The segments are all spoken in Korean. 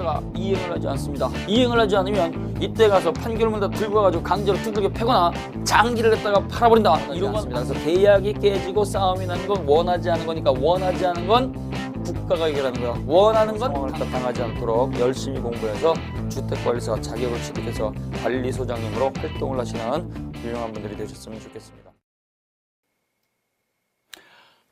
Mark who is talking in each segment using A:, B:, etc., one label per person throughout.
A: 판사가 이행을 하지 않습니다. 이행을 하지 않으면 이때 가서 판결문을 다 들고 와가지고 강제로 두들겨 패거나 장기를 냈다가 팔아버린다. 이런 건 그래서 계약이 깨지고 싸움이 나는 건 원하지 않은 거니까 원하지 않은 건 국가가 해결하는 거야. 원하는 건 상황을 당하지 않도록 열심히 공부해서 주택관리사 자격을 취득해서 관리소장님으로 활동을 하시는 훌륭한 분들이 되셨으면 좋겠습니다.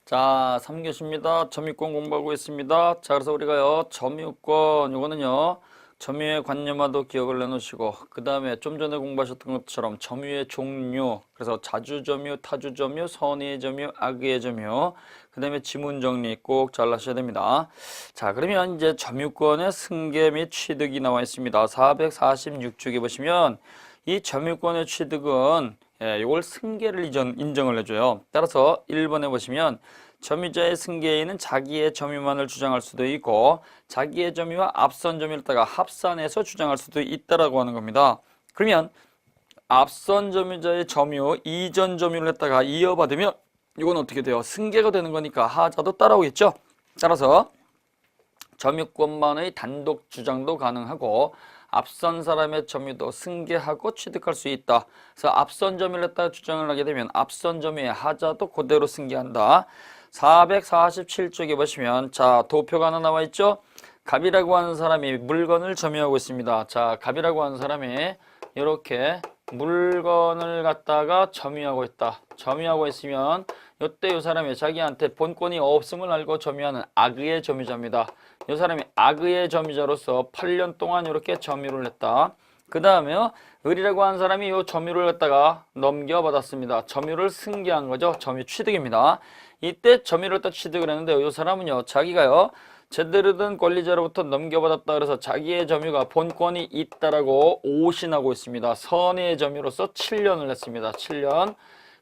A: 자, 3교시입니다. 점유권 공부하고 있습니다. 자, 그래서 우리가요, 점유권, 요거는요, 점유의 관념화도 기억을 내놓으시고, 그 다음에 좀 전에 공부하셨던 것처럼 점유의 종류, 그래서 자주점유, 타주점유, 선의의 점유, 악의의 점유, 그 다음에 지문정리 꼭 잘 하셔야 됩니다. 자, 그러면 이제 점유권의 승계 및 취득이 나와 있습니다. 446쪽에 보시면 이 점유권의 취득은 이걸 승계를 인정을 해줘요. 따라서 1번에 보시면 점유자의 승계인은 자기의 점유만을 주장할 수도 있고 자기의 점유와 앞선 점유를 따가 합산해서 주장할 수도 있다라고 하는 겁니다. 그러면 앞선 점유자의 점유, 이전 점유를 했다가 이어받으면 이건 어떻게 돼요? 승계가 되는 거니까 하자도 따라오겠죠. 따라서 점유권만의 단독 주장도 가능하고 앞선 사람의 점유도 승계하고 취득할 수 있다. 그래서 앞선 점유를 했다가 주장을 하게 되면 앞선 점유의 하자도 그대로 승계한다. 447쪽에 보시면 자, 도표가 하나 나와 있죠. 갑이라고 하는 사람이 물건을 점유하고 있습니다. 자, 갑이라고 하는 사람이 이렇게 물건을 갖다가 점유하고 있다. 점유하고 있으면 이때 이 사람이 자기한테 본권이 없음을 알고 점유하는 악의의 점유자입니다. 이 사람이 악의의 점유자로서 8년 동안 이렇게 점유를 했다. 그 다음에 을이라고 하는 사람이 이 점유를 갖다가 넘겨받았습니다. 점유를 승계한 거죠. 점유 취득입니다. 이때 점유를 갖다 취득을 했는데 이 사람은요, 자기가요, 제대로 된 권리자로부터 넘겨받았다 그래서 자기의 점유가 본권이 있다라고 오신하고 있습니다. 선의의 점유로서 7년을 했습니다. 7년.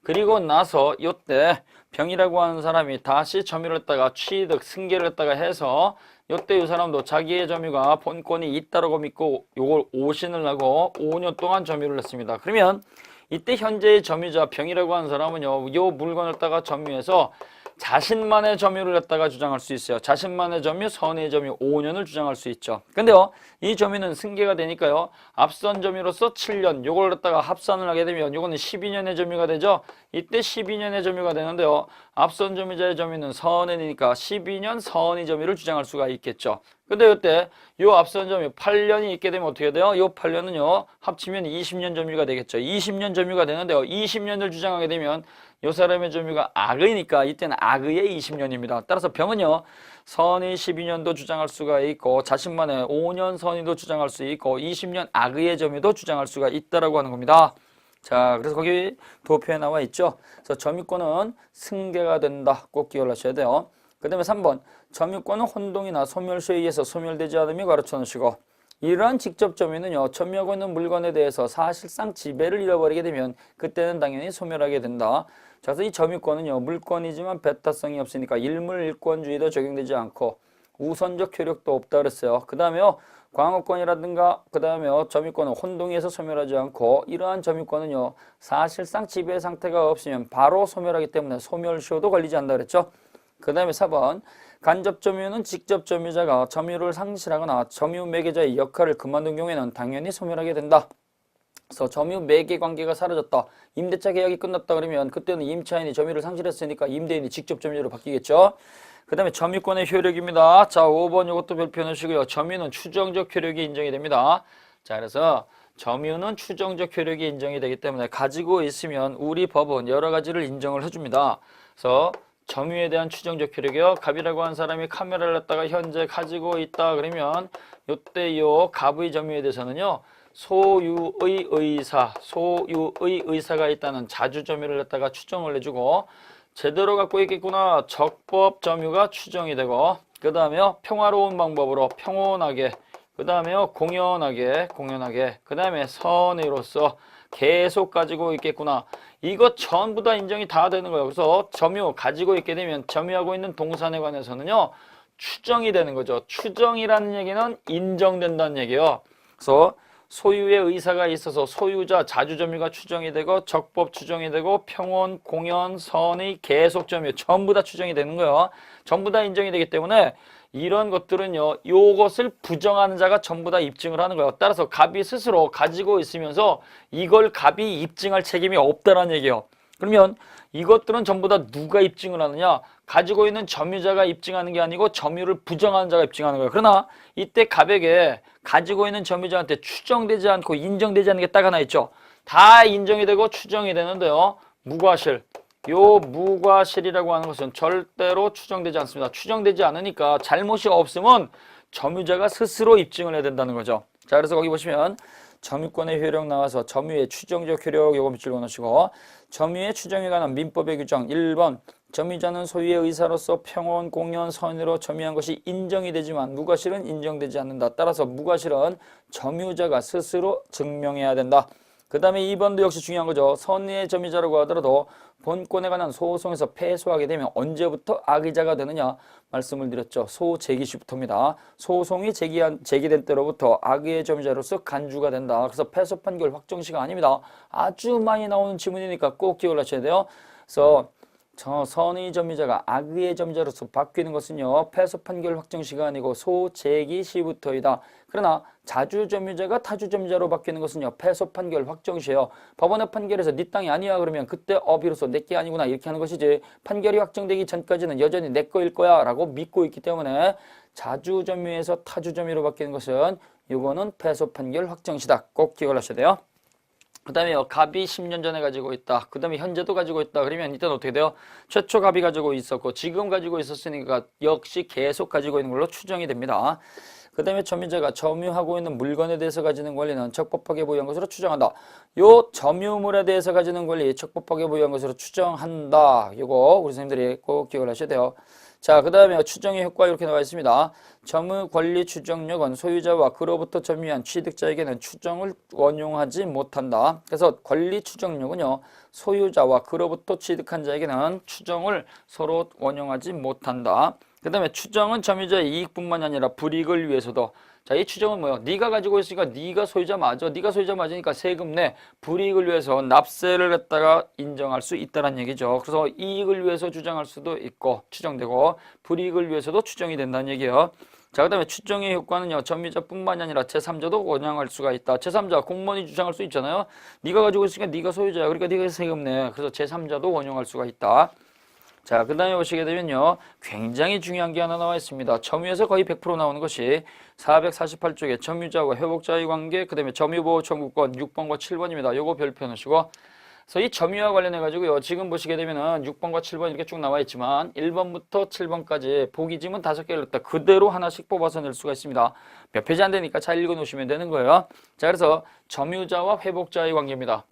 A: 그리고 나서 이때 병이라고 하는 사람이 다시 점유를 했다가 취득, 승계를 했다가 해서 이때 이 사람도 자기의 점유가 본권이 있다라고 믿고 요걸 오신을 하고 5년 동안 점유를 했습니다. 그러면 이때 현재의 점유자 병이라고 하는 사람은요, 요 물건을 갖다가 점유해서 자신만의 점유를 갖다가 주장할 수 있어요. 자신만의 점유, 선의 점유 5년을 주장할 수 있죠. 근데요, 이 점유는 승계가 되니까요, 앞선 점유로서 7년, 요걸 갖다가 합산을 하게 되면 요거는 12년의 점유가 되죠. 이때 12년의 점유가 되는데요, 앞선 점유자의 점유는 선의니까 12년 선의 점유를 주장할 수가 있겠죠. 근데 이때 요 앞선 점유 8년이 있게 되면 어떻게 돼요? 요 8년은요, 합치면 20년 점유가 되겠죠. 20년 점유가 되는데요, 20년을 주장하게 되면 요 사람의 점유가 악의니까 이때는 악의의 20년입니다. 따라서 병은요, 선의 12년도 주장할 수가 있고 자신만의 5년 선의도 주장할 수 있고 20년 악의의 점유도 주장할 수가 있다라고 하는 겁니다. 자, 그래서 거기 도표에 나와 있죠. 그래서 점유권은 승계가 된다. 꼭 기억하셔야 돼요. 그 다음에 3번, 점유권은 혼동이나 소멸시에 의해서 소멸되지 않음이 가르쳐 놓으시고 이러한 직접 점유는요, 점유하고 있는 물건에 대해서 사실상 지배를 잃어버리게 되면 그때는 당연히 소멸하게 된다. 자, 그래서 이 점유권은요, 물권이지만 배타성이 없으니까 일물일권주의도 적용되지 않고 우선적 효력도 없다 그랬어요. 그 다음에요, 광업권이라든가 그 다음에요, 점유권은 혼동해서 소멸하지 않고 이러한 점유권은요, 사실상 지배 상태가 없으면 바로 소멸하기 때문에 소멸시효도 걸리지 않는다 그랬죠. 그 다음에 4번, 간접 점유는 직접 점유자가 점유를 상실하거나 점유 매개자의 역할을 그만둔 경우에는 당연히 소멸하게 된다. 그래서 점유 매개 관계가 사라졌다. 임대차 계약이 끝났다 그러면 그때는 임차인이 점유를 상실했으니까 임대인이 직접 점유로 바뀌겠죠. 그 다음에 점유권의 효력입니다. 자, 5번 이것도 별표 넣으시고요. 점유는 추정적 효력이 인정이 됩니다. 자, 그래서 점유는 추정적 효력이 인정이 되기 때문에 가지고 있으면 우리 법은 여러 가지를 인정을 해줍니다. 그래서 점유에 대한 추정적 효력이요. 갑이라고 한 사람이 카메라를 갖다가 현재 가지고 있다 그러면 요때 요 갑의 점유에 대해서는요, 소유의 의사가 있다는 자주 점유를 갖다가 추정을 해주고 제대로 갖고 있겠구나 적법 점유가 추정이 되고 그 다음에요, 평화로운 방법으로 평온하게 그 다음에요, 공연하게 그 다음에 선의로서 계속 가지고 있겠구나. 이것 전부 다 인정이 다 되는 거예요. 그래서 점유 가지고 있게 되면 점유하고 있는 동산에 관해서는요, 추정이 되는 거죠. 추정이라는 얘기는 인정된다는 얘기예요. 그래서 소유의 의사가 있어서 소유자 자주점유가 추정이 되고 적법 추정이 되고 평온, 공연, 선의, 계속 점유 전부 다 추정이 되는 거예요. 전부 다 인정이 되기 때문에 이런 것들은요, 요것을 부정하는 자가 전부 다 입증을 하는 거예요. 따라서 갑이 스스로 가지고 있으면서 이걸 갑이 입증할 책임이 없다라는 얘기예요. 그러면 이것들은 전부 다 누가 입증을 하느냐? 가지고 있는 점유자가 입증하는 게 아니고 점유를 부정하는 자가 입증하는 거예요. 그러나 이때 갑에게 가지고 있는 점유자한테 추정되지 않고 인정되지 않는 게 딱 하나 있죠. 다 인정이 되고 추정이 되는데요. 무과실. 요 무과실이라고 하는 것은 절대로 추정되지 않습니다. 추정되지 않으니까 잘못이 없으면 점유자가 스스로 입증을 해야 된다는 거죠. 자, 그래서 거기 보시면 점유권의 효력 나와서 점유의 추정적 효력 요거 밑줄 그어놓으시고 점유의 추정에 관한 민법의 규정 1번 점유자는 소유의 의사로서 평온, 공연, 선의로 점유한 것이 인정이 되지만 무과실은 인정되지 않는다. 따라서 무과실은 점유자가 스스로 증명해야 된다. 그 다음에 2번도 역시 중요한 거죠. 선의의 점유자라고 하더라도 본권에 관한 소송에서 패소하게 되면 언제부터 악의자가 되느냐 말씀을 드렸죠. 소제기 시부터입니다. 소송이 제기된 때로부터 악의의 점유자로서 간주가 된다. 그래서 패소 판결 확정시가 아닙니다. 아주 많이 나오는 지문이니까 꼭 기억을 하셔야 돼요. 그래서 선의 점유자가 악의의 점유자로서 바뀌는 것은요. 패소 판결 확정시가 아니고 소제기 시부터이다. 그러나 자주 점유자가 타주 점유자로 바뀌는 것은요. 패소 판결 확정시에요. 법원의 판결에서 네 땅이 아니야 그러면 그때 비로소 내 게 아니구나 이렇게 하는 것이지 판결이 확정되기 전까지는 여전히 내 거일 거야 라고 믿고 있기 때문에 자주 점유에서 타주 점유로 바뀌는 것은 이거는 패소 판결 확정시다. 꼭 기억을 하셔야 돼요. 그 다음에 갑이 10년 전에 가지고 있다. 그 다음에 현재도 가지고 있다. 그러면 이때는 어떻게 돼요? 최초 갑이 가지고 있었고 지금 가지고 있었으니까 역시 계속 가지고 있는 걸로 추정이 됩니다. 그 다음에 점유자가 점유하고 있는 물건에 대해서 가지는 권리는 적법하게 보유한 것으로 추정한다. 요 점유물에 대해서 가지는 권리 적법하게 보유한 것으로 추정한다. 요거 우리 선생님들이 꼭 기억을 하셔야 돼요. 자, 그 다음에 추정의 효과 이렇게 나와 있습니다. 점유 권리 추정력은 소유자와 그로부터 점유한 취득자에게는 추정을 원용하지 못한다. 그래서 권리 추정력은요. 소유자와 그로부터 취득한 자에게는 추정을 서로 원용하지 못한다. 그 다음에 추정은 점유자의 이익뿐만이 아니라 불이익을 위해서도 자, 이 추정은 뭐예요? 네가 가지고 있으니까 네가 소유자 맞아. 네가 소유자 맞으니까 세금 내. 불이익을 위해서 납세를 갖다가 인정할 수 있다는 얘기죠. 그래서 이익을 위해서 주장할 수도 있고 추정되고 불이익을 위해서도 추정이 된다는 얘기예요. 자, 그 다음에 추정의 효과는요. 점유자뿐만이 아니라 제3자도 원용할 수가 있다. 제3자 공무원이 주장할 수 있잖아요. 네가 가지고 있으니까 네가 소유자야. 그러니까 네가 세금 내. 그래서 제3자도 원용할 수가 있다. 자, 그 다음에 보시게 되면요. 굉장히 중요한 게 하나 나와 있습니다. 점유에서 거의 100% 나오는 것이 448쪽에 점유자와 회복자의 관계, 그 다음에 점유보호 청구권 6번과 7번입니다. 요거 별표 놓으시고. 그래서 이 점유와 관련해 가지고요. 지금 보시게 되면은 6번과 7번 이렇게 쭉 나와 있지만 1번부터 7번까지 보기 지문 5개를 넣다 그대로 하나씩 뽑아서 낼 수가 있습니다. 몇 페이지 안 되니까 잘 읽어 놓으시면 되는 거예요. 자, 그래서 점유자와 회복자의 관계입니다.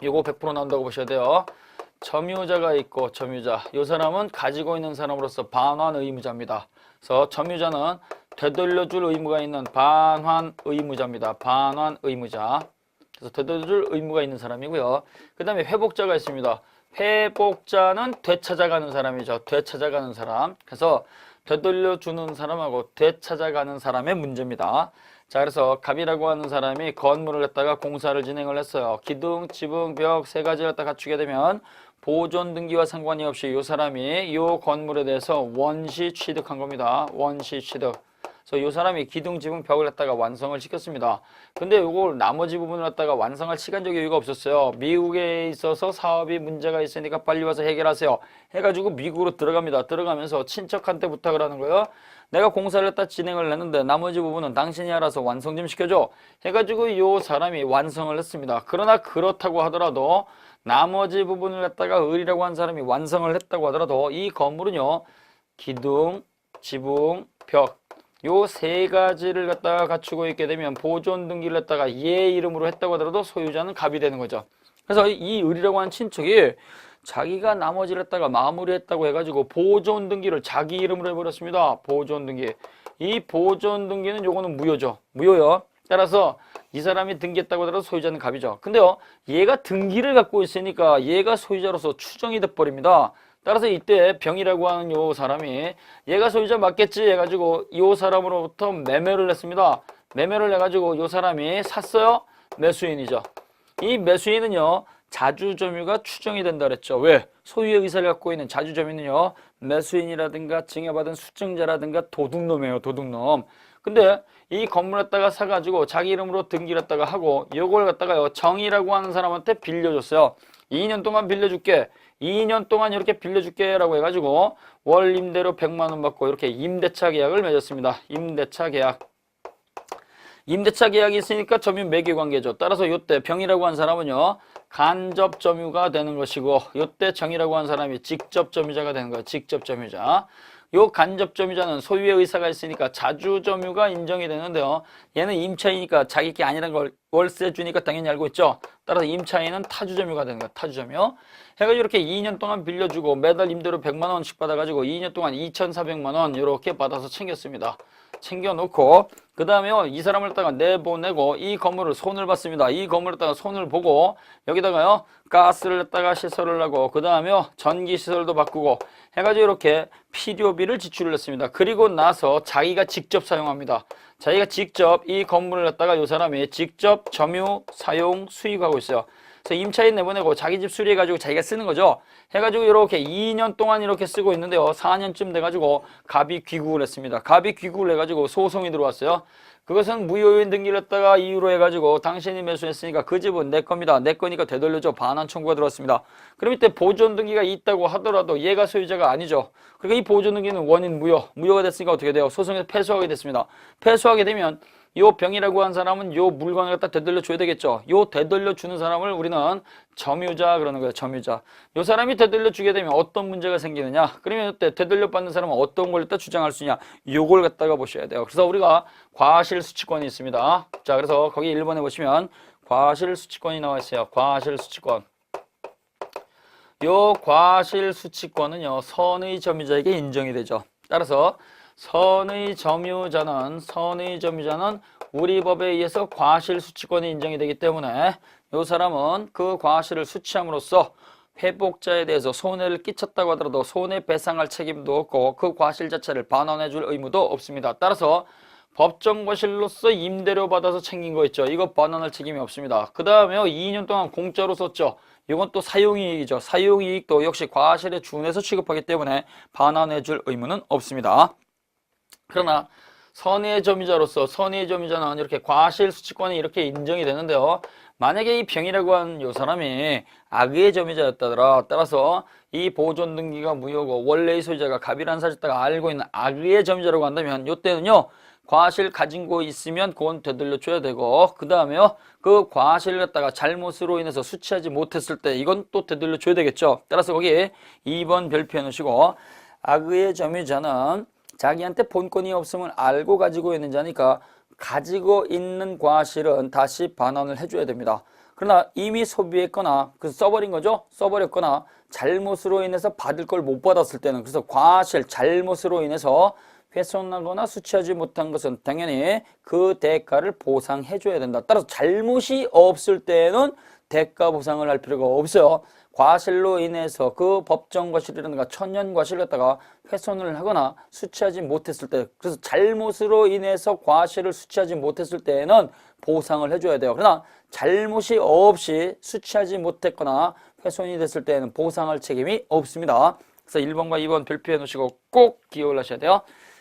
A: 요거 100% 나온다고 보셔야 돼요. 점유자가 있고 점유자 이 사람은 가지고 있는 사람으로서 반환 의무자입니다. 그래서 점유자는 되돌려줄 의무가 있는 반환 의무자입니다. 반환 의무자. 그래서 되돌려줄 의무가 있는 사람이고요. 그 다음에 회복자가 있습니다. 회복자는 되찾아가는 사람이죠. 되찾아가는 사람. 그래서 되돌려주는 사람하고 되찾아가는 사람의 문제입니다. 자, 그래서 갑이라고 하는 사람이 건물을 갖다가 공사를 진행을 했어요. 기둥, 지붕, 벽 세 가지를 갖다 갖추게 되면 보존 등기와 상관이 없이 이 사람이 이 건물에 대해서 원시 취득한 겁니다. 원시 취득. 그래서 이 사람이 기둥, 지붕, 벽을 갖다가 완성을 시켰습니다. 근데 이걸 나머지 부분을 갖다가 완성할 시간적 여유가 없었어요. 미국에 있어서 사업이 문제가 있으니까 빨리 와서 해결하세요. 해가지고 미국으로 들어갑니다. 들어가면서 친척한테 부탁을 하는 거예요. 내가 공사를 갖다 진행을 했는데 나머지 부분은 당신이 알아서 완성 좀 시켜줘. 해가지고 이 사람이 완성을 했습니다. 그러나 그렇다고 하더라도 나머지 부분을 갖다가 을이라고 한 사람이 완성을 했다고 하더라도 이 건물은요. 기둥, 지붕, 벽 요 세 가지를 갖다가 갖추고 있게 되면 보존 등기를 갖다가 얘 이름으로 했다고 하더라도 소유자는 갑이 되는 거죠. 그래서 이 을이라고 하는 친척이 자기가 나머지를 갖다가 마무리했다고 해가지고 보존 등기를 자기 이름으로 해버렸습니다. 보존 등기. 이 보존 등기는 요거는 무효죠. 무효요. 따라서 이 사람이 등기했다고 하더라도 소유자는 갑이죠. 근데요, 얘가 등기를 갖고 있으니까 얘가 소유자로서 추정이 돼버립니다. 따라서 이때 병이라고 하는 요 사람이 얘가 소유자 맞겠지 해가지고 요 사람으로부터 매매를 했습니다. 매매를 해가지고 요 사람이 샀어요. 매수인이죠. 이 매수인은요. 자주점유가 추정이 된다 그랬죠. 왜? 소유의 의사를 갖고 있는 자주점유는요, 매수인이라든가 증여받은 수증자라든가 도둑놈이에요, 도둑놈. 근데 이 건물 갖다가 사가지고 자기 이름으로 등기를 갖다가 하고 요걸 갖다가요, 정이라고 하는 사람한테 빌려줬어요. 2년 동안 빌려줄게. 2년 동안 이렇게 빌려줄게 라고 해가지고 월 임대료 100만 원 받고 이렇게 임대차 계약을 맺었습니다. 임대차 계약. 임대차 계약이 있으니까 점유 매개 관계죠. 따라서 요때 병이라고 한 사람은요, 간접 점유가 되는 것이고, 요때 정이라고 한 사람이 직접 점유자가 되는 거예요. 직접 점유자. 요 간접 점유자는 소유의 의사가 있으니까 자주 점유가 인정이 되는데요. 얘는 임차이니까 자기 게 아니라는 걸 월세 주니까 당연히 알고 있죠. 따라서 임차인은 타주 점유가 되는 거야. 타주 점유. 해가지고 이렇게 2년 동안 빌려주고 매달 임대료 100만 원씩 받아가지고 2년 동안 2,400만 원 이렇게 받아서 챙겼습니다. 챙겨놓고 그 다음에 이 사람을 갖다가 내보내고 이 건물을 손을 봤습니다. 이 건물을 갖다가 손을 보고 여기다가요 가스를 갖다가 시설을 하고 그 다음에 전기 시설도 바꾸고 해가지고 이렇게 필요비를 지출을 했습니다. 그리고 나서 자기가 직접 사용합니다. 자기가 직접 이 건물을 갖다가 이 사람이 직접 점유, 사용, 수익하고 있어요. 그래서 임차인 내보내고 자기 집 수리해가지고 자기가 쓰는 거죠. 해가지고 이렇게 2년 동안 이렇게 쓰고 있는데요. 4년쯤 돼가지고 갑이 귀국을 했습니다. 갑이 귀국을 해가지고 소송이 들어왔어요. 그것은 무효인 등기를 했다가 이유로 해가지고 당신이 매수했으니까 그 집은 내 겁니다. 내 거니까 되돌려줘. 반환 청구가 들어왔습니다. 그럼 이때 보존 등기가 있다고 하더라도 얘가 소유자가 아니죠. 그러니까 이 보존 등기는 원인 무효가 됐으니까 어떻게 돼요? 소송에서 패소하게 됐습니다. 패소하게 되면 요 병이라고 한 사람은 요 물건을 갖다 되돌려 줘야 되겠죠. 요 되돌려 주는 사람을 우리는 점유자 그러는 거예요. 점유자. 요 사람이 되돌려 주게 되면 어떤 문제가 생기느냐? 그러면 이때 되돌려 받는 사람은 어떤 걸 갖다 주장할 수 있냐? 요걸 갖다가 보셔야 돼요. 그래서 우리가 과실수취권이 있습니다. 자, 그래서 거기 1번에 보시면 과실수취권이 나와 있어요. 과실수취권. 요 과실수취권은요, 선의 점유자에게 인정이 되죠. 따라서 선의 점유자는 우리 법에 의해서 과실수취권이 인정이 되기 때문에 이 사람은 그 과실을 수취함으로써 회복자에 대해서 손해를 끼쳤다고 하더라도 손해배상할 책임도 없고 그 과실 자체를 반환해 줄 의무도 없습니다. 따라서 법정과실로서 임대료 받아서 챙긴 거 있죠. 이거 반환할 책임이 없습니다. 그 다음에 2년 동안 공짜로 썼죠. 이건 또 사용이익이죠. 사용이익도 역시 과실에 준해서 취급하기 때문에 반환해 줄 의무는 없습니다. 그러나 선의의 점유자로서 선의의 점유자는 이렇게 과실수취권이 이렇게 인정이 되는데요. 만약에 이 병이라고 한 요 사람이 악의의 점유자였다더라. 따라서 이 보존 등기가 무효고 원래의 소유자가 갑이라는 사실다가 알고 있는 악의의 점유자라고 한다면 요때는요. 과실 가진 거 있으면 그건 되돌려 줘야 되고 그 다음에요. 그 과실을 갖다가 잘못으로 인해서 수취하지 못했을 때 이건 또 되돌려 줘야 되겠죠. 따라서 거기 2번 별표해 놓으시고 악의의 점유자는 자기한테 본권이 없음을 알고 가지고 있는 자니까 가지고 있는 과실은 다시 반환을 해줘야 됩니다. 그러나 이미 소비했거나 써버린 거죠. 써버렸거나 잘못으로 인해서 받을 걸 못 받았을 때는 그래서 과실 잘못으로 인해서 훼손하거나 수취하지 못한 것은 당연히 그 대가를 보상해줘야 된다. 따라서 잘못이 없을 때는 대가 보상을 할 필요가 없어요. 과실로 인해서 그 법정과실이라든가 천연과실 갖다가 훼손을 하거나 수취하지 못했을 때 그래서 잘못으로 인해서 과실을 수취하지 못했을 때에는 보상을 해줘야 돼요. 그러나 잘못이 없이 수취하지 못했거나 훼손이 됐을 때에는 보상할 책임이 없습니다. 그래서 1번과 2번 별표해 놓으시고 꼭 기억을 하셔야 돼요.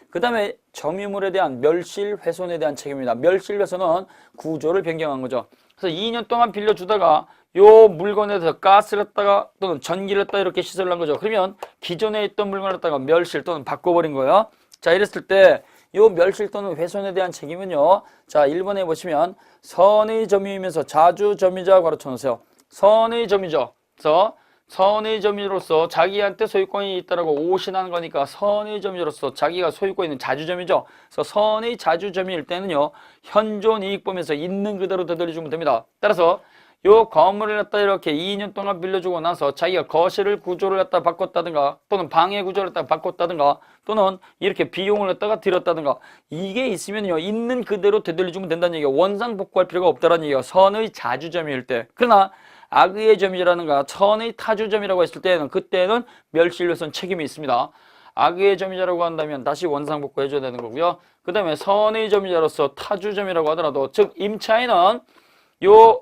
A: 그 다음에 점유물에 대한 멸실훼손에 대한 책임입니다. 멸실훼손은 구조를 변경한 거죠. 그래서 2년 동안 빌려주다가 요 물건에 대해서 가스를 했다가 또는 전기를 했다가 이렇게 시설을 한 거죠. 그러면 기존에 있던 물건을 갖다가 멸실 또는 바꿔버린 거예요. 자, 이랬을 때 요 멸실 또는 훼손에 대한 책임은요. 자, 1번에 보시면 선의 점유이면서 자주 점유자 가르쳐 놓으세요. 선의 점유죠. 그래서 선의 점유로서 자기한테 소유권이 있다라고 오신하는 거니까 선의 점유로서 자기가 소유권 있는 자주점이죠. 그래서 선의 자주점일 때는요. 현존 이익범에서 있는 그대로 되돌려주면 됩니다. 따라서 요 건물을 갖다 이렇게 2년 동안 빌려주고 나서 자기가 거실을 구조를 갖다 바꿨다든가 또는 방해 구조를 갖다 바꿨다든가 또는 이렇게 비용을 갖다가 들였다든가 이게 있으면요. 있는 그대로 되돌려주면 된다는 얘기가 원상복구할 필요가 없다는 얘기가 선의 자주점일 때. 그러나 악의의 점유자라든가 선의 타주점이라고 했을 때는 그때는 멸실훼손 책임이 있습니다. 악의의 점유자라고 한다면 다시 원상복구 해줘야 되는 거고요. 그 다음에 선의 점유자로서 타주점이라고 하더라도 즉 임차인은 요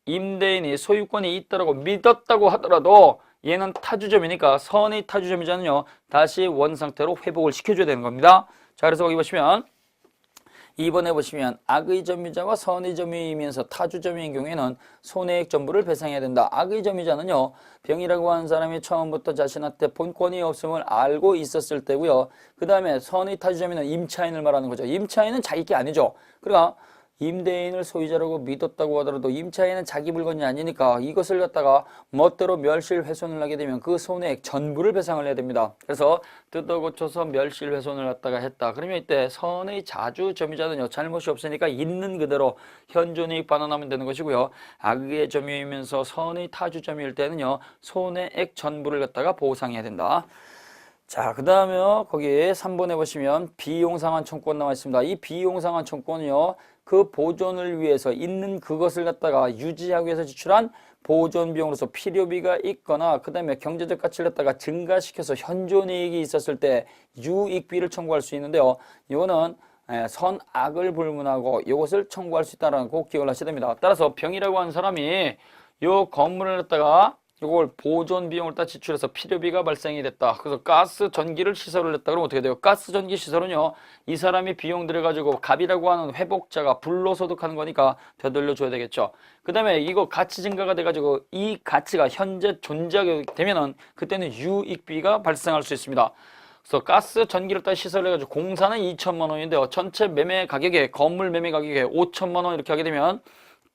A: 임대인이 소유권이 있다고 믿었다고 하더라도 얘는 타주점이니까 선의 타주점이잖아요. 다시 원상태로 회복을 시켜줘야 되는 겁니다. 자, 그래서 거기 보시면 2번에 보시면 악의 점유자와 선의 점유이면서 타주점인 경우에는 손해액 전부를 배상해야 된다. 악의 점유자는요, 병이라고 하는 사람이 처음부터 자신한테 본권이 없음을 알고 있었을 때고요. 그 다음에 선의 타주점인은 임차인을 말하는 거죠. 임차인은 자기 게 아니죠. 그러니까 임대인을 소유자라고 믿었다고 하더라도 임차인은 자기 물건이 아니니까 이것을 갖다가 멋대로 멸실훼손을 하게 되면 그 손해액 전부를 배상을 해야 됩니다. 그래서 뜯어 고쳐서 멸실훼손을 갖다가 했다. 그러면 이때 선의 자주 점유자는요, 잘못이 없으니까 있는 그대로 현존이익 반환하면 되는 것이고요. 악의 점유이면서 선의 타주 점유일 때는요, 손해액 전부를 갖다가 보상해야 된다. 자, 그 다음에 거기 3번에 보시면 비용상환 청구권 나와 있습니다. 이 비용상환 청구권은요, 그 보존을 위해서 있는 그것을 갖다가 유지하기 위해서 지출한 보존 비용으로서 필요비가 있거나 그 다음에 경제적 가치를 갖다가 증가시켜서 현존이익이 있었을 때 유익비를 청구할 수 있는데요. 이거는 선악을 불문하고 이것을 청구할 수 있다는 거 꼭 기억을 하셔야 됩니다. 따라서 병이라고 하는 사람이 이 건물을 갖다가 이걸 보존 비용을 다 지출해서 필요비가 발생이 됐다. 그래서 가스 전기를 시설을 했다. 그러면 어떻게 돼요? 가스 전기 시설은요, 이 사람이 비용 들여가지고 갑이라고 하는 회복자가 불로소득하는 거니까 되돌려 줘야 되겠죠. 그 다음에 이거 가치 증가가 돼가지고 이 가치가 현재 존재하게 되면은 그때는 유익비가 발생할 수 있습니다. 그래서 가스 전기를 다 시설을 해가지고 공사는 2천만 원인데요. 전체 매매 가격에, 건물 매매 가격에 5천만 원 이렇게 하게 되면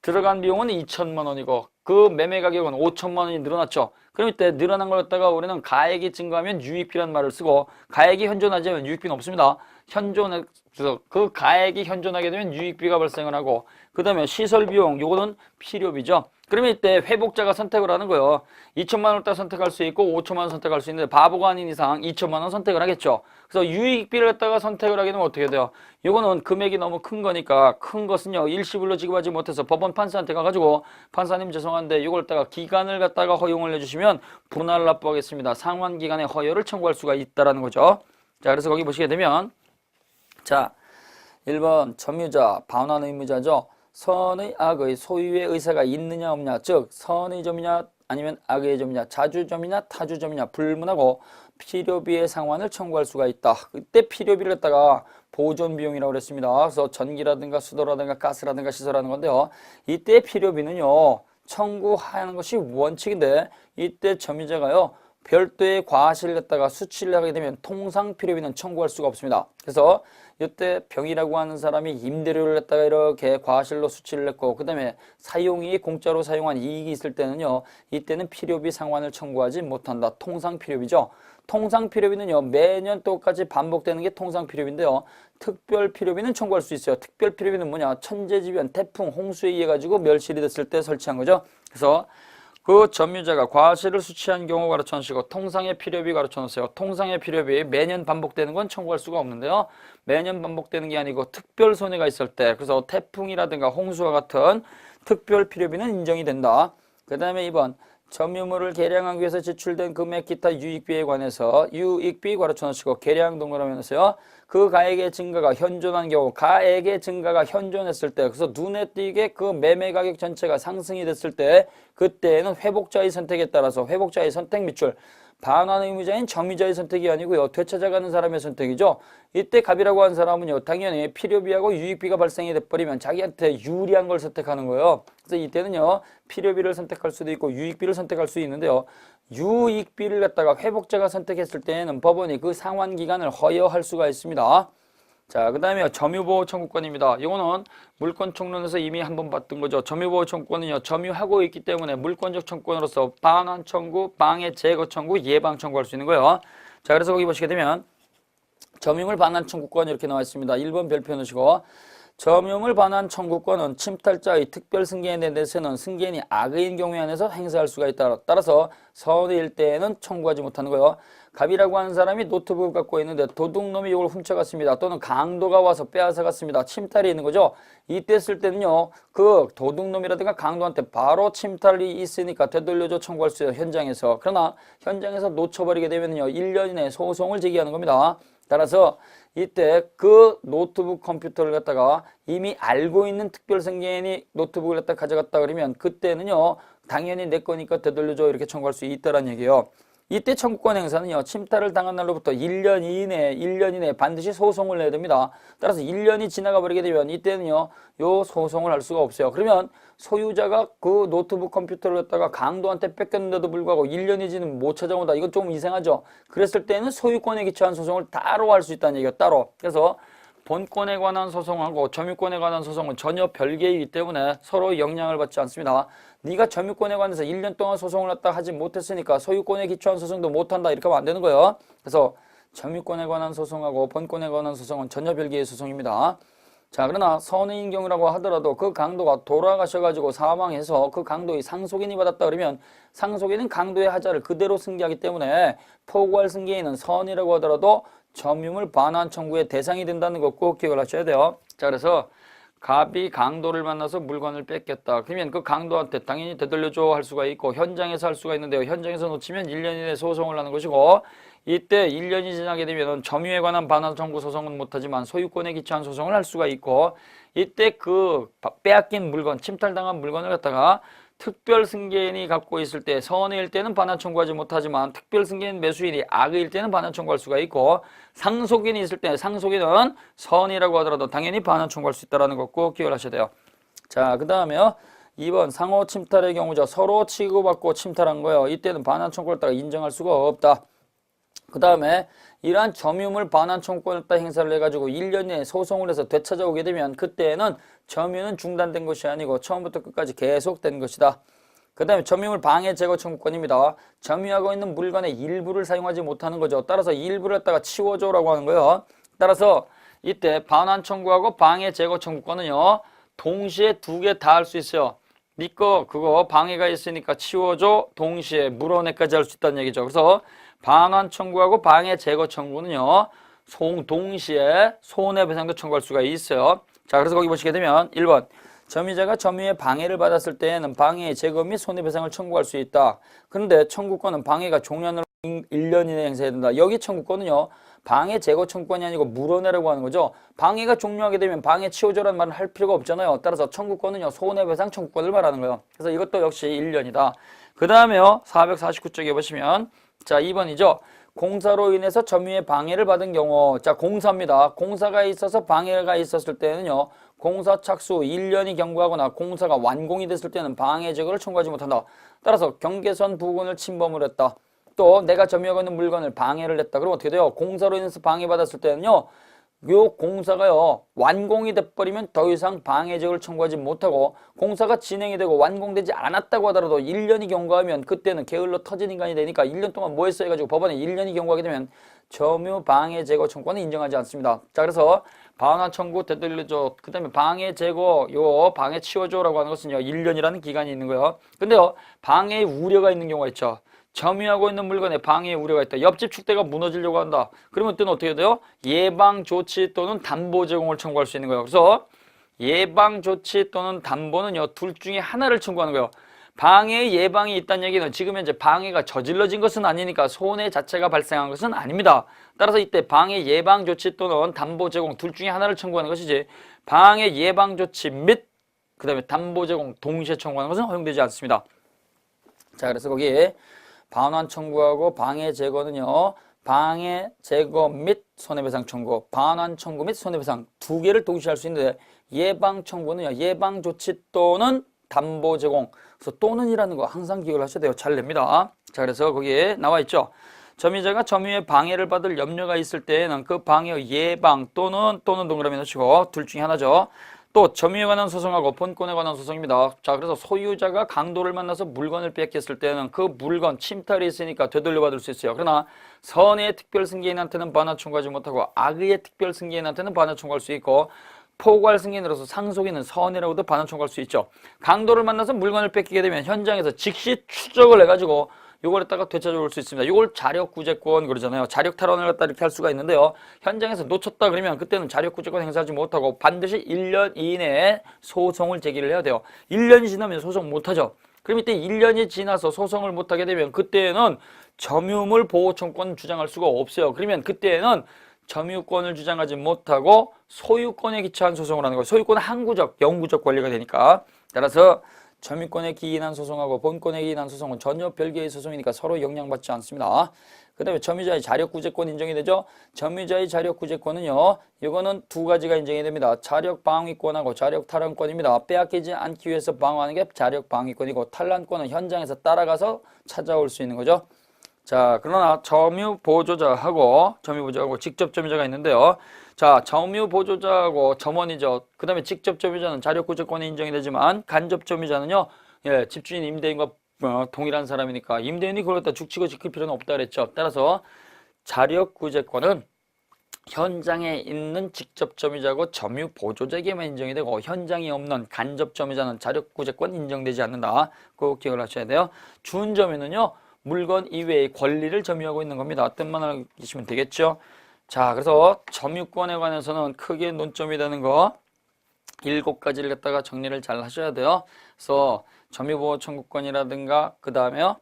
A: 들어간 비용은 2천만 원이고 그 매매 가격은 5천만 원이 늘어났죠. 그럼 이때 늘어난 걸 갖다가 우리는 가액이 증가하면 유익비라는 말을 쓰고 가액이 현존하지 않으면 유익비는 없습니다. 그래서 그 가액이 현존하게 되면 유익비가 발생을 하고 그 다음에 시설 비용, 요거는 필요비죠. 그러면 이때 회복자가 선택을 하는 거예요. 2천만 원을 딱 선택할 수 있고 5천만 원 선택할 수 있는데 바보가 아닌 이상 2천만 원 선택을 하겠죠. 그래서 유익비를 갖다가 선택을 하게 되면 어떻게 돼요? 요거는 금액이 너무 큰 거니까 큰 것은요, 일시불로 지급하지 못해서 법원 판사한테 가가지고 판사님 죄송한데 이걸 갖다가 기간을 갖다가 허용을 해주시면 분할 납부하겠습니다. 상환기간의 허여를 청구할 수가 있다라는 거죠. 자, 그래서 거기 보시게 되면 자, 1번 점유자, 반환 의무자죠. 선의 악의 소유의 의사가 있느냐 없냐, 즉 선의 점이냐 아니면 악의 점이냐, 자주점이냐 타주점이냐 불문하고 필요비의 상환을 청구할 수가 있다. 그때 필요비를 갖다가 보존 비용이라고 그랬습니다. 그래서 전기라든가 수도라든가 가스라든가 시설하는 건데요. 이때 필요비는요, 청구하는 것이 원칙인데 이때 점유자가요, 별도의 과실을 갖다가 수취를 하게 되면 통상 필요비는 청구할 수가 없습니다. 그래서 이때 병이라고 하는 사람이 임대료를 갖다가 이렇게 과실로 수취를 했고 그 다음에 사용이 공짜로 사용한 이익이 있을 때는요, 이때는 필요비 상환을 청구하지 못한다. 통상 필요비죠. 통상 필요비는요, 매년 똑같이 반복되는 게 통상 필요비인데요, 특별 필요비는 청구할 수 있어요. 특별 필요비는 뭐냐, 천재지변, 태풍, 홍수에 의해 가지고 멸실이 됐을 때 설치한 거죠. 그래서 그 점유자가 과실을 수취한 경우 가르쳐 놓으시고 통상의 필요비 가르쳐 놓으세요. 통상의 필요비 매년 반복되는 건 청구할 수가 없는데요. 매년 반복되는 게 아니고 특별 손해가 있을 때, 그래서 태풍이라든가 홍수와 같은 특별 필요비는 인정이 된다. 그 다음에 2번 점유물을 개량하기 위해서 지출된 금액 기타 유익비에 관해서 유익비 가르쳐 놓으시고 계량 동그라미에서요, 그 가액의 증가가 현존한 경우, 가액의 증가가 현존했을 때, 그래서 눈에 띄게 그 매매 가격 전체가 상승이 됐을 때, 그때는 회복자의 선택에 따라서 회복자의 선택 밑줄, 반환 의무자인 점유자의 선택이 아니고요, 되찾아가는 사람의 선택이죠. 이때 갑이라고 하는 사람은요, 당연히 필요비하고 유익비가 발생이 돼버리면 자기한테 유리한 걸 선택하는 거예요. 그래서 이때는요, 필요비를 선택할 수도 있고 유익비를 선택할 수 있는데요, 유익비를 갖다가 회복자가 선택했을 때에는 법원이 그 상환 기간을 허여할 수가 있습니다. 자, 그 다음에 점유보호 청구권입니다. 이거는 물권 총론에서 이미 한번 봤던 거죠. 점유보호 청구권은요, 점유하고 있기 때문에 물권적 청구권으로서 반환 청구, 방해 제거 청구, 예방 청구할 수 있는 거예요. 자, 그래서 거기 보시게 되면 점유물 반환 청구권 이렇게 나와 있습니다. 1번 별표 넣으시고, 점유물 반환 청구권은 침탈자의 특별 승계인에 대해서는 승계인이 악의인 경우에 한해서 행사할 수가 있다. 따라서 선의일 때에는 청구하지 못하는 거예요. 갑이라고 하는 사람이 노트북을 갖고 있는데 도둑놈이 이걸 훔쳐갔습니다. 또는 강도가 와서 빼앗아갔습니다. 침탈이 있는 거죠. 이때 쓸 때는요, 그 도둑놈이라든가 강도한테 바로 침탈이 있으니까 되돌려줘 청구할 수 있어요. 현장에서. 그러나 현장에서 놓쳐버리게 되면요, 1년 이내에 소송을 제기하는 겁니다. 따라서 이때 그 노트북 컴퓨터를 갖다가 이미 알고 있는 특별승계인이 노트북을 갖다 가져갔다 그러면 그때는요 당연히 내 거니까 되돌려줘 이렇게 청구할 수 있다는 얘기예요. 이때 청구권 행사는요 침탈을 당한 날로부터 1년 이내에 반드시 소송을 내야 됩니다. 따라서 1년이 지나가 버리게 되면 이때는요 요 소송을 할 수가 없어요. 그러면 소유자가 그 노트북 컴퓨터를 갖다가 강도한테 뺏겼는데도 불구하고 1년이 지나면 못 찾아온다. 이건 좀 이상하죠. 그랬을 때는 소유권에 기초한 소송을 따로 할 수 있다는 얘기예요. 따로. 그래서 본권에 관한 소송하고 점유권에 관한 소송은 전혀 별개이기 때문에 서로 영향을 받지 않습니다. 네가 점유권에 관해서 1년 동안 소송을 갖다 하지 못했으니까 소유권에 기초한 소송도 못한다 이렇게 하면 안 되는 거예요. 그래서 점유권에 관한 소송하고 본권에 관한 소송은 전혀 별개의 소송입니다. 자, 그러나 선의인 경우라고 하더라도 그 강도가 돌아가셔가지고 사망해서 그 강도의 상속인이 받았다 그러면 상속인은 강도의 하자를 그대로 승계하기 때문에 포고할 승계인은 선이라고 하더라도 점유물 반환 청구의 대상이 된다는 거 꼭 기억을 하셔야 돼요. 자, 그래서 갑이 강도를 만나서 물건을 뺏겼다. 그러면 그 강도한테 당연히 되돌려줘 할 수가 있고 현장에서 할 수가 있는데요. 현장에서 놓치면 1년 이내 소송을 하는 것이고 이때 1년이 지나게 되면 점유에 관한 반환 청구 소송은 못하지만 소유권에 기초한 소송을 할 수가 있고 이때 그 빼앗긴 물건, 침탈당한 물건을 갖다가 특별승계인이 갖고 있을 때 선의일 때는 반환 청구하지 못하지만 특별승계인 매수인이 악의일 때는 반환 청구할 수가 있고 상속인이 있을 때 상속인은 선이라고 하더라도 당연히 반환 청구할 수 있다는 거 꼭 기억을 하셔야 돼요. 자, 그 다음에요. 2번 상호 침탈의 경우죠. 서로 치고받고 침탈한 거예요. 이때는 반환 청구를 따가 인정할 수가 없다. 그 다음에 이러한 점유물 반환 청구권을 따 행사를 해가지고 1년 내에 소송을 해서 되찾아오게 되면 그때는 점유는 중단된 것이 아니고 처음부터 끝까지 계속된 것이다. 그 다음에 점유물 방해 제거 청구권입니다. 점유하고 있는 물건의 일부를 사용하지 못하는 거죠. 따라서 일부를 갖다가 치워줘라고 하는 거예요. 따라서 이때 반환 청구하고 방해 제거 청구권은요 동시에 두 개 다 할 수 있어요. 니 거 그거 방해가 있으니까 치워줘 동시에 물어내까지 할 수 있다는 얘기죠. 그래서 반환 청구하고 방해 제거 청구는요 동시에 손해배상도 청구할 수가 있어요. 자, 그래서 거기 보시게 되면 1번 점유자가 점유의 방해를 받았을 때에는 방해의 제거 및 손해배상을 청구할 수 있다. 그런데 청구권은 방해가 종료하는 1년 이내에 행사해야 된다. 여기 청구권은요 방해 제거 청구권이 아니고 물어내라고 하는 거죠. 방해가 종료하게 되면 방해 치워줘라는 말을 할 필요가 없잖아요. 따라서 청구권은요 손해배상 청구권을 말하는 거예요. 그래서 이것도 역시 1년이다. 그 다음에요 449쪽에 보시면 자 2번이죠. 공사로 인해서 점유의 방해를 받은 경우 자 공사입니다. 공사가 있어서 방해가 있었을 때는요 공사 착수 1년이 경과하거나 공사가 완공이 됐을 때는 방해 제거를 청구하지 못한다. 따라서 경계선 부근을 침범을 했다. 또 내가 점유하고 있는 물건을 방해를 했다. 그럼 어떻게 돼요? 공사로 인해서 방해받았을 때는요 요 공사가요 완공이 돼버리면 더 이상 방해 제거를 청구하지 못하고 공사가 진행이 되고 완공되지 않았다고 하더라도 1년이 경과하면 그때는 게을러 터진 인간이 되니까 1년 동안 뭐 했어 해가지고 법원에 1년이 경과하게 되면 점유 방해 제거 청구는 인정하지 않습니다. 자, 그래서 반환 청구 되돌려줘 그 다음에 방해 제거 요 방해 치워줘라고 하는 것은요 1년이라는 기간이 있는 거예요. 근데요 방해의 우려가 있는 경우가 있죠. 점유하고 있는 물건에 방해의 우려가 있다. 옆집 축대가 무너지려고 한다. 그러면 그때는 어떻게 돼요? 예방 조치 또는 담보 제공을 청구할 수 있는 거예요. 그래서 예방 조치 또는 담보는요 둘 중에 하나를 청구하는 거예요. 방해의 예방이 있다는 얘기는 지금 현재 방해가 저질러진 것은 아니니까 손해 자체가 발생한 것은 아닙니다. 따라서 이때 방해 예방 조치 또는 담보 제공 둘 중에 하나를 청구하는 것이지 방해 예방 조치 및 그 다음에 담보 제공 동시에 청구하는 것은 허용되지 않습니다. 자, 그래서 거기에 반환 청구하고 방해 제거는요 방해 제거 및 손해배상 청구 반환 청구 및 손해배상 두 개를 동시에 할 수 있는데 예방 청구는요 예방 조치 또는 담보 제공 그래서 또는이라는 거 항상 기억을 하셔야 돼요. 잘 냅니다. 자, 그래서 거기에 나와 있죠. 점유자가 점유의 방해를 받을 염려가 있을 때에는 그 방해의 예방 또는 동그라미 넣으시고 둘 중에 하나죠. 또 점유에 관한 소송하고 본권에 관한 소송입니다. 자, 그래서 소유자가 강도를 만나서 물건을 뺏겼을 때는 그 물건 침탈이 있으니까 되돌려받을 수 있어요. 그러나 선의 특별승계인한테는 반환 청구하지 못하고 악의의 특별승계인한테는 반환 청구할 수 있고 포괄 승계인으로서 상속인은 선이라고도 반환 청구할 수 있죠. 강도를 만나서 물건을 뺏기게 되면 현장에서 즉시 추적을 해가지고 요걸 갖다가 되찾아올 수 있습니다. 요걸 자력구제권 그러잖아요. 자력 탈환을 갖다 이렇게 할 수가 있는데요. 현장에서 놓쳤다 그러면 그때는 자력구제권 행사하지 못하고 반드시 1년 이내에 소송을 제기를 해야 돼요. 1년이 지나면 소송 못하죠. 그럼 이때 1년이 지나서 소송을 못하게 되면 그때는 점유물 보호청권 주장할 수가 없어요. 그러면 그때는 점유권을 주장하지 못하고 소유권에 기초한 소송을 하는 거예요. 소유권은 항구적, 영구적 권리가 되니까. 따라서 점유권에 기인한 소송하고 본권에 기인한 소송은 전혀 별개의 소송이니까 서로 영향받지 않습니다. 그 다음에 점유자의 자력구제권 인정이 되죠. 점유자의 자력구제권은요, 이거는 두 가지가 인정이 됩니다. 자력방위권하고 자력탈환권입니다. 빼앗기지 않기 위해서 방어하는 게 자력방위권이고, 탈환권은 현장에서 따라가서 찾아올 수 있는 거죠. 자, 그러나 점유보조자하고 직접 점유자가 있는데요. 자, 점유보조자하고 점원이죠. 그 다음에 직접 점유자는 자력구제권이 인정이 되지만, 간접 점유자는요, 예, 집주인 임대인과 동일한 사람이니까 임대인이 그걸 갖다 죽치고 지킬 필요는 없다 그랬죠. 따라서 자력구제권은 현장에 있는 직접 점유자고 점유보조자에게만 인정이 되고, 현장이 없는 간접 점유자는 자력구제권 인정되지 않는다. 꼭 기억을 하셔야 돼요. 준점유는요, 물건 이외의 권리를 점유하고 있는 겁니다. 뜻만 알시면 되겠죠. 자, 그래서 점유권에 관해서는 크게 논점이 되는 거 7가지를 갖다가 정리를 잘 하셔야 돼요. 그래서 점유보호 청구권이라든가, 그 다음에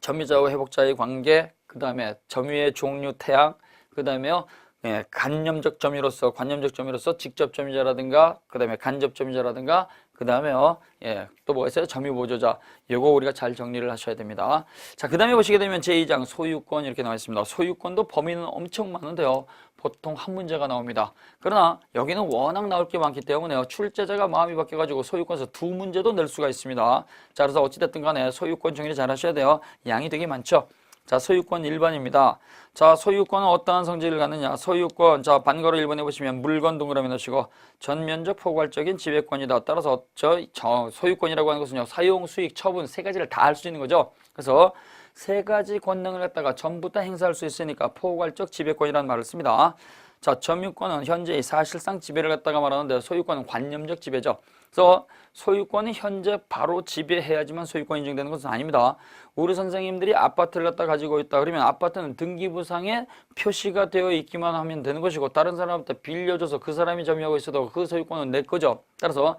A: 점유자와 회복자의 관계, 그 다음에 점유의 종류 태양, 그 다음에요, 예, 관념적 점유로서 직접 점유자라든가, 그 다음에 간접 점유자라든가, 그 다음에요, 예, 또 뭐가 있어요? 점유보조자. 요거 우리가 잘 정리를 하셔야 됩니다. 자, 그 다음에 보시게 되면 제2장 소유권 이렇게 나와 있습니다. 소유권도 범위는 엄청 많은데요. 보통 한 문제가 나옵니다. 그러나 여기는 워낙 나올 게 많기 때문에요. 출제자가 마음이 바뀌어가지고 소유권에서 2문제도 낼 수가 있습니다. 자, 그래서 어찌됐든 간에 소유권 정리를 잘 하셔야 돼요. 양이 되게 많죠. 자, 소유권 1번입니다. 자, 소유권은 어떠한 성질을 갖느냐. 소유권, 자, 반거로 1번에 보시면 물건 동그라미 넣으시고 전면적 포괄적인 지배권이다. 따라서 소유권이라고 하는 것은요, 사용, 수익, 처분 3가지를 다 할 수 있는 거죠. 그래서 3가지 권능을 갖다가 전부 다 행사할 수 있으니까 포괄적 지배권이라는 말을 씁니다. 자, 점유권은 현재 사실상 지배를 갖다가 말하는데, 소유권은 관념적 지배죠. 그래서 소유권이 현재 바로 지배해야지만 소유권이 인정되는 것은 아닙니다. 우리 선생님들이 아파트를 갖다 가지고 있다 그러면 아파트는 등기부상에 표시가 되어 있기만 하면 되는 것이고, 다른 사람한테 빌려줘서 그 사람이 점유하고 있어도 그 소유권은 내 거죠. 따라서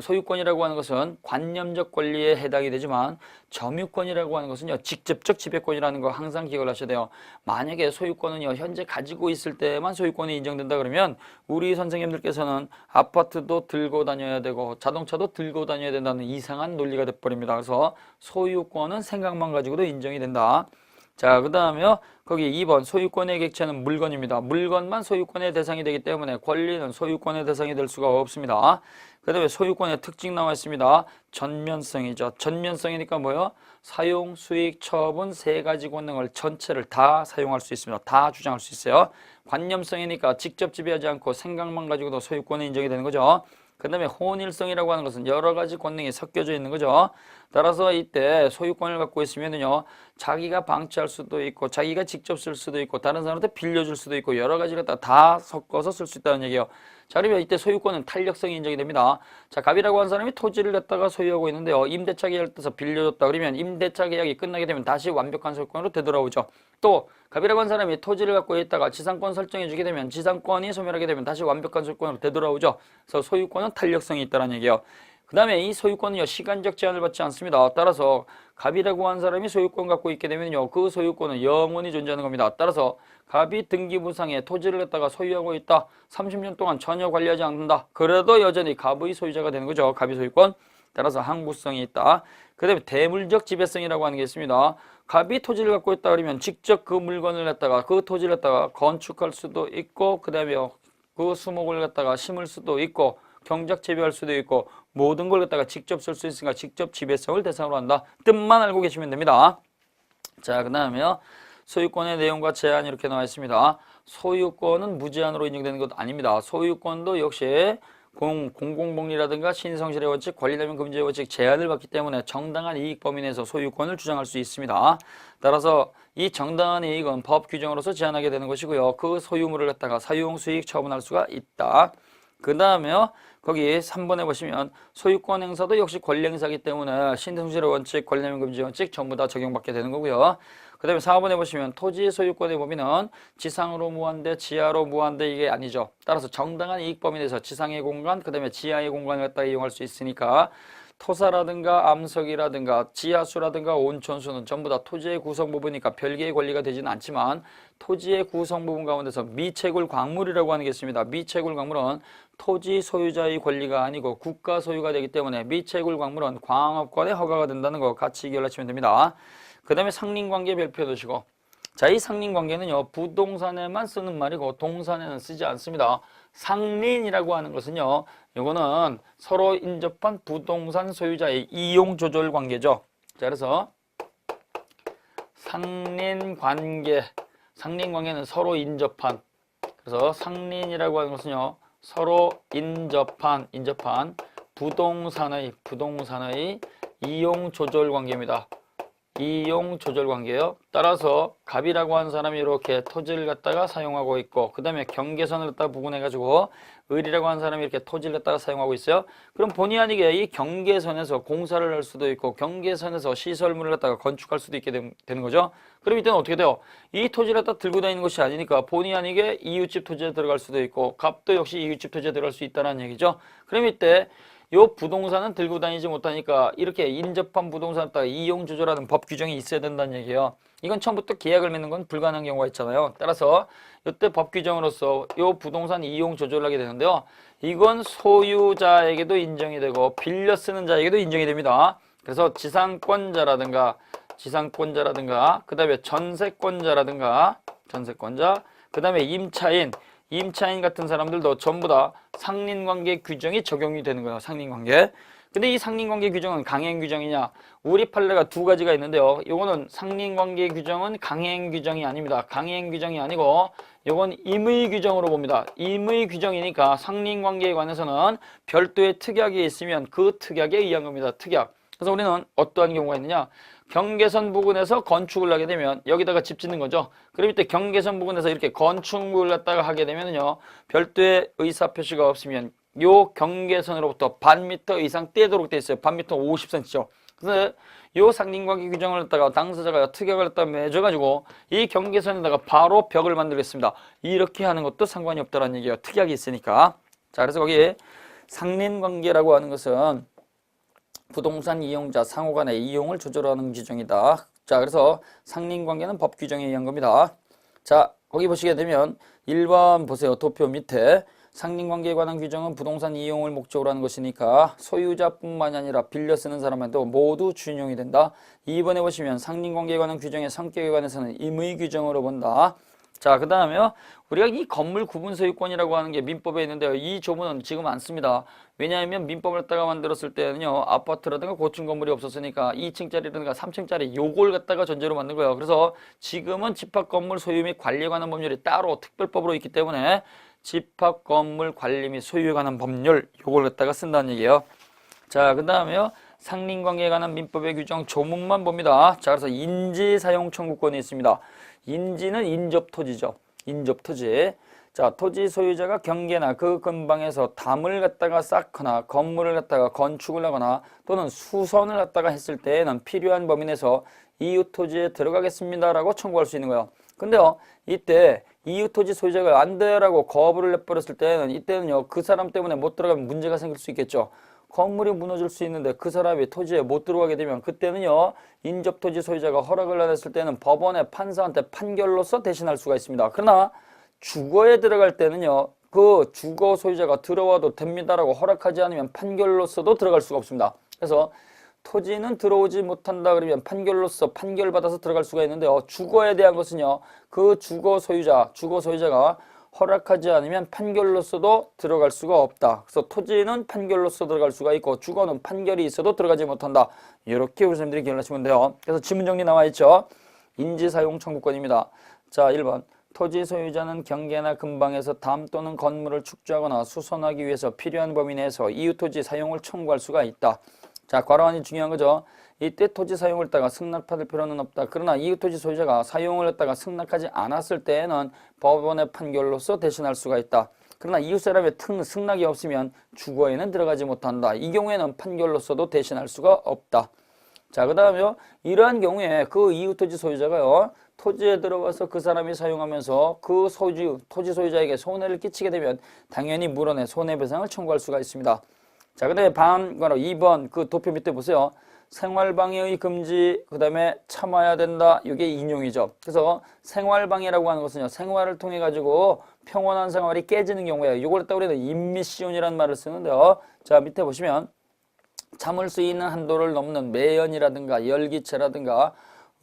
A: 소유권이라고 하는 것은 관념적 권리에 해당이 되지만, 점유권이라고 하는 것은요, 직접적 지배권이라는 거 항상 기억을 하셔야 돼요. 만약에 소유권은요, 현재 가지고 있을 때만 소유권이 인정된다 그러면 우리 선생님들께서는 아파트도 들고 다녀야 되고 자동차도 들고 다녀야 된다는 이상한 논리가 돼버립니다. 그래서 소유권은 생각만 가지고도 인정이 된다. 자, 그 다음에요, 거기 2번 소유권의 객체는 물건입니다. 물건만 소유권의 대상이 되기 때문에 권리는 소유권의 대상이 될 수가 없습니다. 그 다음에 소유권의 특징 나와 있습니다. 전면성이죠. 전면성이니까 뭐요? 사용, 수익, 처분 3가지 권능을 전체를 다 사용할 수 있습니다. 다 주장할 수 있어요. 관념성이니까 직접 지배하지 않고 생각만 가지고도 소유권이 인정이 되는 거죠. 그 다음에 혼일성이라고 하는 것은 여러 가지 권능이 섞여져 있는 거죠. 따라서 이때 소유권을 갖고 있으면요, 자기가 방치할 수도 있고, 자기가 직접 쓸 수도 있고, 다른 사람한테 빌려줄 수도 있고, 여러 가지를 다 섞어서 쓸 수 있다는 얘기예요. 자, 그러면 이때 소유권은 탄력성이 인정이 됩니다. 자, 갑이라고 하는 사람이 토지를 갖다가 소유하고 있는데요, 임대차 계약을 떠서 빌려줬다 그러면 임대차 계약이 끝나게 되면 다시 완벽한 소유권으로 되돌아오죠. 또 갑이라고 하는 사람이 토지를 갖고 있다가 지상권 설정해 주게 되면 지상권이 소멸하게 되면 다시 완벽한 소유권으로 되돌아오죠. 그래서 소유권은 탄력성이 있다는 얘기예요. 그 다음에 이 소유권은요, 시간적 제한을 받지 않습니다. 따라서 갑이라고 하는 사람이 소유권 갖고 있게 되면요, 그 소유권은 영원히 존재하는 겁니다. 따라서 갑이 등기부상에 토지를 갖다가 소유하고 있다, 30년 동안 전혀 관리하지 않는다, 그래도 여전히 갑의 소유자가 되는 거죠. 갑의 소유권. 따라서 항구성이 있다. 그 다음에 대물적 지배성이라고 하는 게 있습니다. 갑이 토지를 갖고 있다 그러면 직접 그 물건을 갖다가, 그 토지를 갖다가 건축할 수도 있고, 그 다음에 그 수목을 갖다가 심을 수도 있고, 경작 재배할 수도 있고, 모든 걸 갖다가 직접 쓸 수 있으니까 직접 지배성을 대상으로 한다. 뜻만 알고 계시면 됩니다. 자, 그 다음에요, 소유권의 내용과 제한 이렇게 나와 있습니다. 소유권은 무제한으로 인정되는 것 아닙니다. 소유권도 역시 공공복리라든가 신성실의 원칙, 권리남용 금지의 원칙 제한을 받기 때문에 정당한 이익 범위 내에서 소유권을 주장할 수 있습니다. 따라서 이 정당한 이익은 법 규정으로서 제한하게 되는 것이고요, 그 소유물을 갖다가 사용, 수익, 처분할 수가 있다. 그 다음에요, 거기 3번에 보시면 소유권 행사도 역시 권리 행사이기 때문에 신성실의 원칙, 권리남용 금지 원칙 전부 다 적용받게 되는 거고요. 그 다음에 4번에 보시면 토지 소유권의 범위는 지상으로 무한대, 지하로 무한대, 이게 아니죠. 따라서 정당한 이익 범위 내에서 지상의 공간, 그 다음에 지하의 공간을 갖다 이용할 수 있으니까 토사라든가 암석이라든가 지하수라든가 온천수는 전부 다 토지의 구성 부분이니까 별개의 권리가 되지는 않지만 토지의 구성 부분 가운데서 미채굴 광물이라고 하는 게 있습니다. 미채굴 광물은 토지 소유자의 권리가 아니고 국가 소유가 되기 때문에 미채굴 광물은 광업권에 허가가 된다는 거 같이 기억하시면 됩니다. 그 다음에 상린관계 별표 두시고, 자, 이 상린관계는요 부동산에만 쓰는 말이고 동산에는 쓰지 않습니다. 상린이라고 하는 것은요, 이거는 서로 인접한 부동산 소유자의 이용조절 관계죠. 자, 그래서 상린관계는 서로 인접한, 그래서 상린이라고 하는 것은요 서로 인접한 부동산의 이용조절 관계입니다. 이용조절 관계요. 따라서 갑이라고 하는 사람이 이렇게 토지를 갖다가 사용하고 있고, 그 다음에 경계선을 갖다가 부근해가지고 을이라고 하는 사람이 이렇게 토지를 갖다가 사용하고 있어요. 그럼 본의 아니게 이 경계선에서 공사를 할 수도 있고 경계선에서 시설물을 갖다가 건축할 수도 있게 되는 거죠. 그럼 이때는 어떻게 돼요? 이 토지를 갖다 들고 다니는 것이 아니니까 본의 아니게 이웃집 토지에 들어갈 수도 있고 갑도 역시 이웃집 토지에 들어갈 수 있다는 얘기죠. 그럼 이때 요 부동산은 들고 다니지 못하니까 이렇게 인접한 부동산을 따라 이용 조절하는 법 규정이 있어야 된다는 얘기예요. 이건 처음부터 계약을 맺는 건 불가능한 경우가 있잖아요. 따라서 이때 법 규정으로서 요 부동산 이용 조절을 하게 되는데요. 이건 소유자에게도 인정이 되고 빌려 쓰는 자에게도 인정이 됩니다. 그래서 지상권자라든가 그 다음에 전세권자, 그 다음에 임차인 같은 사람들도 전부 다 상린관계 규정이 적용이 되는 거예요. 상린관계. 근데 이 상린관계 규정은 강행 규정이냐? 우리 판례가 두 가지가 있는데요. 요거는 상린관계 규정은 강행 규정이 아닙니다. 강행 규정이 아니고 요건 임의 규정으로 봅니다. 임의 규정이니까 상린관계에 관해서는 별도의 특약이 있으면 그 특약에 의한 겁니다. 특약. 그래서 우리는 어떠한 경우가 있느냐? 경계선 부근에서 건축을 하게 되면 여기다가 집 짓는 거죠. 그럼 이때 경계선 부근에서 이렇게 건축을 갖다가 하게 되면요, 별도의 의사표시가 없으면 요 경계선으로부터 반 미터 이상 떼도록 돼 있어요. 반 미터 50cm죠. 그래서 요 상린관계 규정을 갖다가 당사자가 특약을 갖다가 맺어가지고 이 경계선에다가 바로 벽을 만들겠습니다. 이렇게 하는 것도 상관이 없다는 얘기예요. 특약이 있으니까. 자, 그래서 거기 상린관계라고 하는 것은 부동산 이용자 상호간의 이용을 조절하는 규정이다. 자, 그래서 상린관계는 법 규정에 의한 겁니다. 자, 거기 보시게 되면 1번 보세요. 도표 밑에 상린관계에 관한 규정은 부동산 이용을 목적으로 하는 것이니까 소유자뿐만이 아니라 빌려 쓰는 사람한테도 모두 준용이 된다. 2번에 보시면 상린관계에 관한 규정의 성격에 관해서는 임의 규정으로 본다. 자, 그 다음에요, 우리가 이 건물 구분 소유권이라고 하는 게 민법에 있는데요, 이 조문은 지금 안 씁니다. 왜냐하면 민법을 갖다가 만들었을 때는요, 아파트라든가 고층 건물이 없었으니까 2층짜리라든가 3층짜리 요걸 갖다가 전제로 만든 거예요. 그래서 지금은 집합 건물 소유 및 관리에 관한 법률이 따로 특별법으로 있기 때문에 집합 건물 관리 및 소유에 관한 법률 요걸 갖다가 쓴다는 얘기예요. 자, 그 다음에요, 상린관계에 관한 민법의 규정 조문만 봅니다. 자, 그래서 인지 사용 청구권이 있습니다. 인지는 인접토지죠. 인접토지. 자, 토지 소유자가 경계나 그 근방에서 담을 갖다가 쌓거나 건물을 갖다가 건축을 하거나 또는 수선을 갖다가 했을 때에는 필요한 범위 내에서 이웃 토지에 들어가겠습니다라고 청구할 수 있는 거예요. 근데요, 이때 이웃 토지 소유자가 안 돼라고 거부를 내버렸을 때는 이때는요, 그 사람 때문에 못 들어가면 문제가 생길 수 있겠죠. 건물이 무너질 수 있는데 그 사람이 토지에 못 들어가게 되면 그때는요, 인접토지 소유자가 허락을 안 했을 때는 법원의 판사한테 판결로서 대신할 수가 있습니다. 그러나 주거에 들어갈 때는요, 그 주거 소유자가 들어와도 됩니다라고 허락하지 않으면 판결로서도 들어갈 수가 없습니다. 그래서 토지는 들어오지 못한다 그러면 판결로서 판결받아서 들어갈 수가 있는데요, 주거에 대한 것은요, 그 주거 소유자가 허락하지 않으면 판결로서도 들어갈 수가 없다. 그래서 토지는 판결로서 들어갈 수가 있고 주거는 판결이 있어도 들어가지 못한다. 이렇게 우리 선생님들이 기억을 하시면 돼요. 그래서 지문 정리 나와 있죠. 인지사용 청구권입니다. 자, 1번. 토지 소유자는 경계나 근방에서 담 또는 건물을 축조하거나 수선하기 위해서 필요한 범위 내에서 이웃 토지 사용을 청구할 수가 있다. 자, 괄호안이 중요한 거죠. 이때 토지 사용을 했다가 승낙받을 필요는 없다. 그러나 이웃 토지 소유자가 사용을 했다가 승낙하지 않았을 때에는 법원의 판결로서 대신할 수가 있다. 그러나 이웃 사람의 승낙이 없으면 주거에는 들어가지 못한다. 이 경우에는 판결로서도 대신할 수가 없다. 자, 그 다음에요, 이러한 경우에 그 이웃 토지 소유자가요, 토지에 들어가서 그 사람이 사용하면서 그 토지 소유자에게 손해를 끼치게 되면 당연히 물원의 손해배상을 청구할 수가 있습니다. 자, 그 다음에 바로 2번 그 도표 밑에 보세요. 생활방해의 금지, 그 다음에 참아야 된다. 이게 인용이죠. 그래서 생활방해라고 하는 것은요, 생활을 통해 가지고 평온한 생활이 깨지는 경우에요. 이걸 갖다 우리는 임미시온이라는 말을 쓰는데요. 자, 밑에 보시면 참을 수 있는 한도를 넘는 매연이라든가 열기체라든가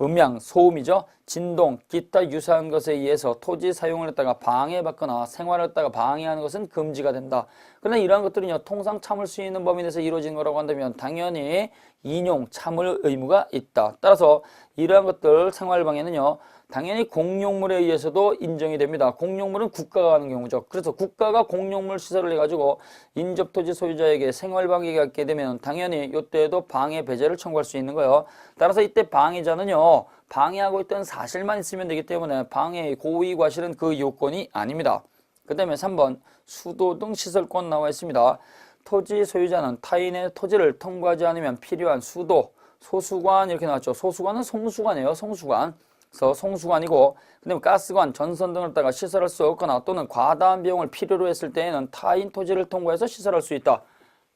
A: 음향, 소음이죠. 진동, 기타 유사한 것에 의해서 토지 사용을 했다가 방해받거나 생활을 했다가 방해하는 것은 금지가 된다. 그러나 이러한 것들은요, 통상 참을 수 있는 범위 내에서 이루어지는 거라고 한다면 당연히 인용, 참을 의무가 있다. 따라서 이러한 것들 생활방해는요, 당연히 공용물에 의해서도 인정이 됩니다. 공용물은 국가가 하는 경우죠. 그래서 국가가 공용물 시설을 해가지고 인접토지 소유자에게 생활방해가 있게 되면 당연히 이때에도 방해 배제를 청구할 수 있는 거예요. 따라서 이때 방해자는요, 방해하고 있던 사실만 있으면 되기 때문에 방해의 고의 과실은 그 요건이 아닙니다. 그 다음에 3번 수도 등 시설권 나와 있습니다. 토지 소유자는 타인의 토지를 통과하지 않으면 필요한 수도, 소수관 이렇게 나왔죠. 소수관은 송수관이에요. 송수관. 그래서 송수관이고, 그다음에 가스관, 전선 등을 따가 시설할 수 없거나 또는 과다한 비용을 필요로 했을 때에는 타인 토지를 통과해서 시설할 수 있다.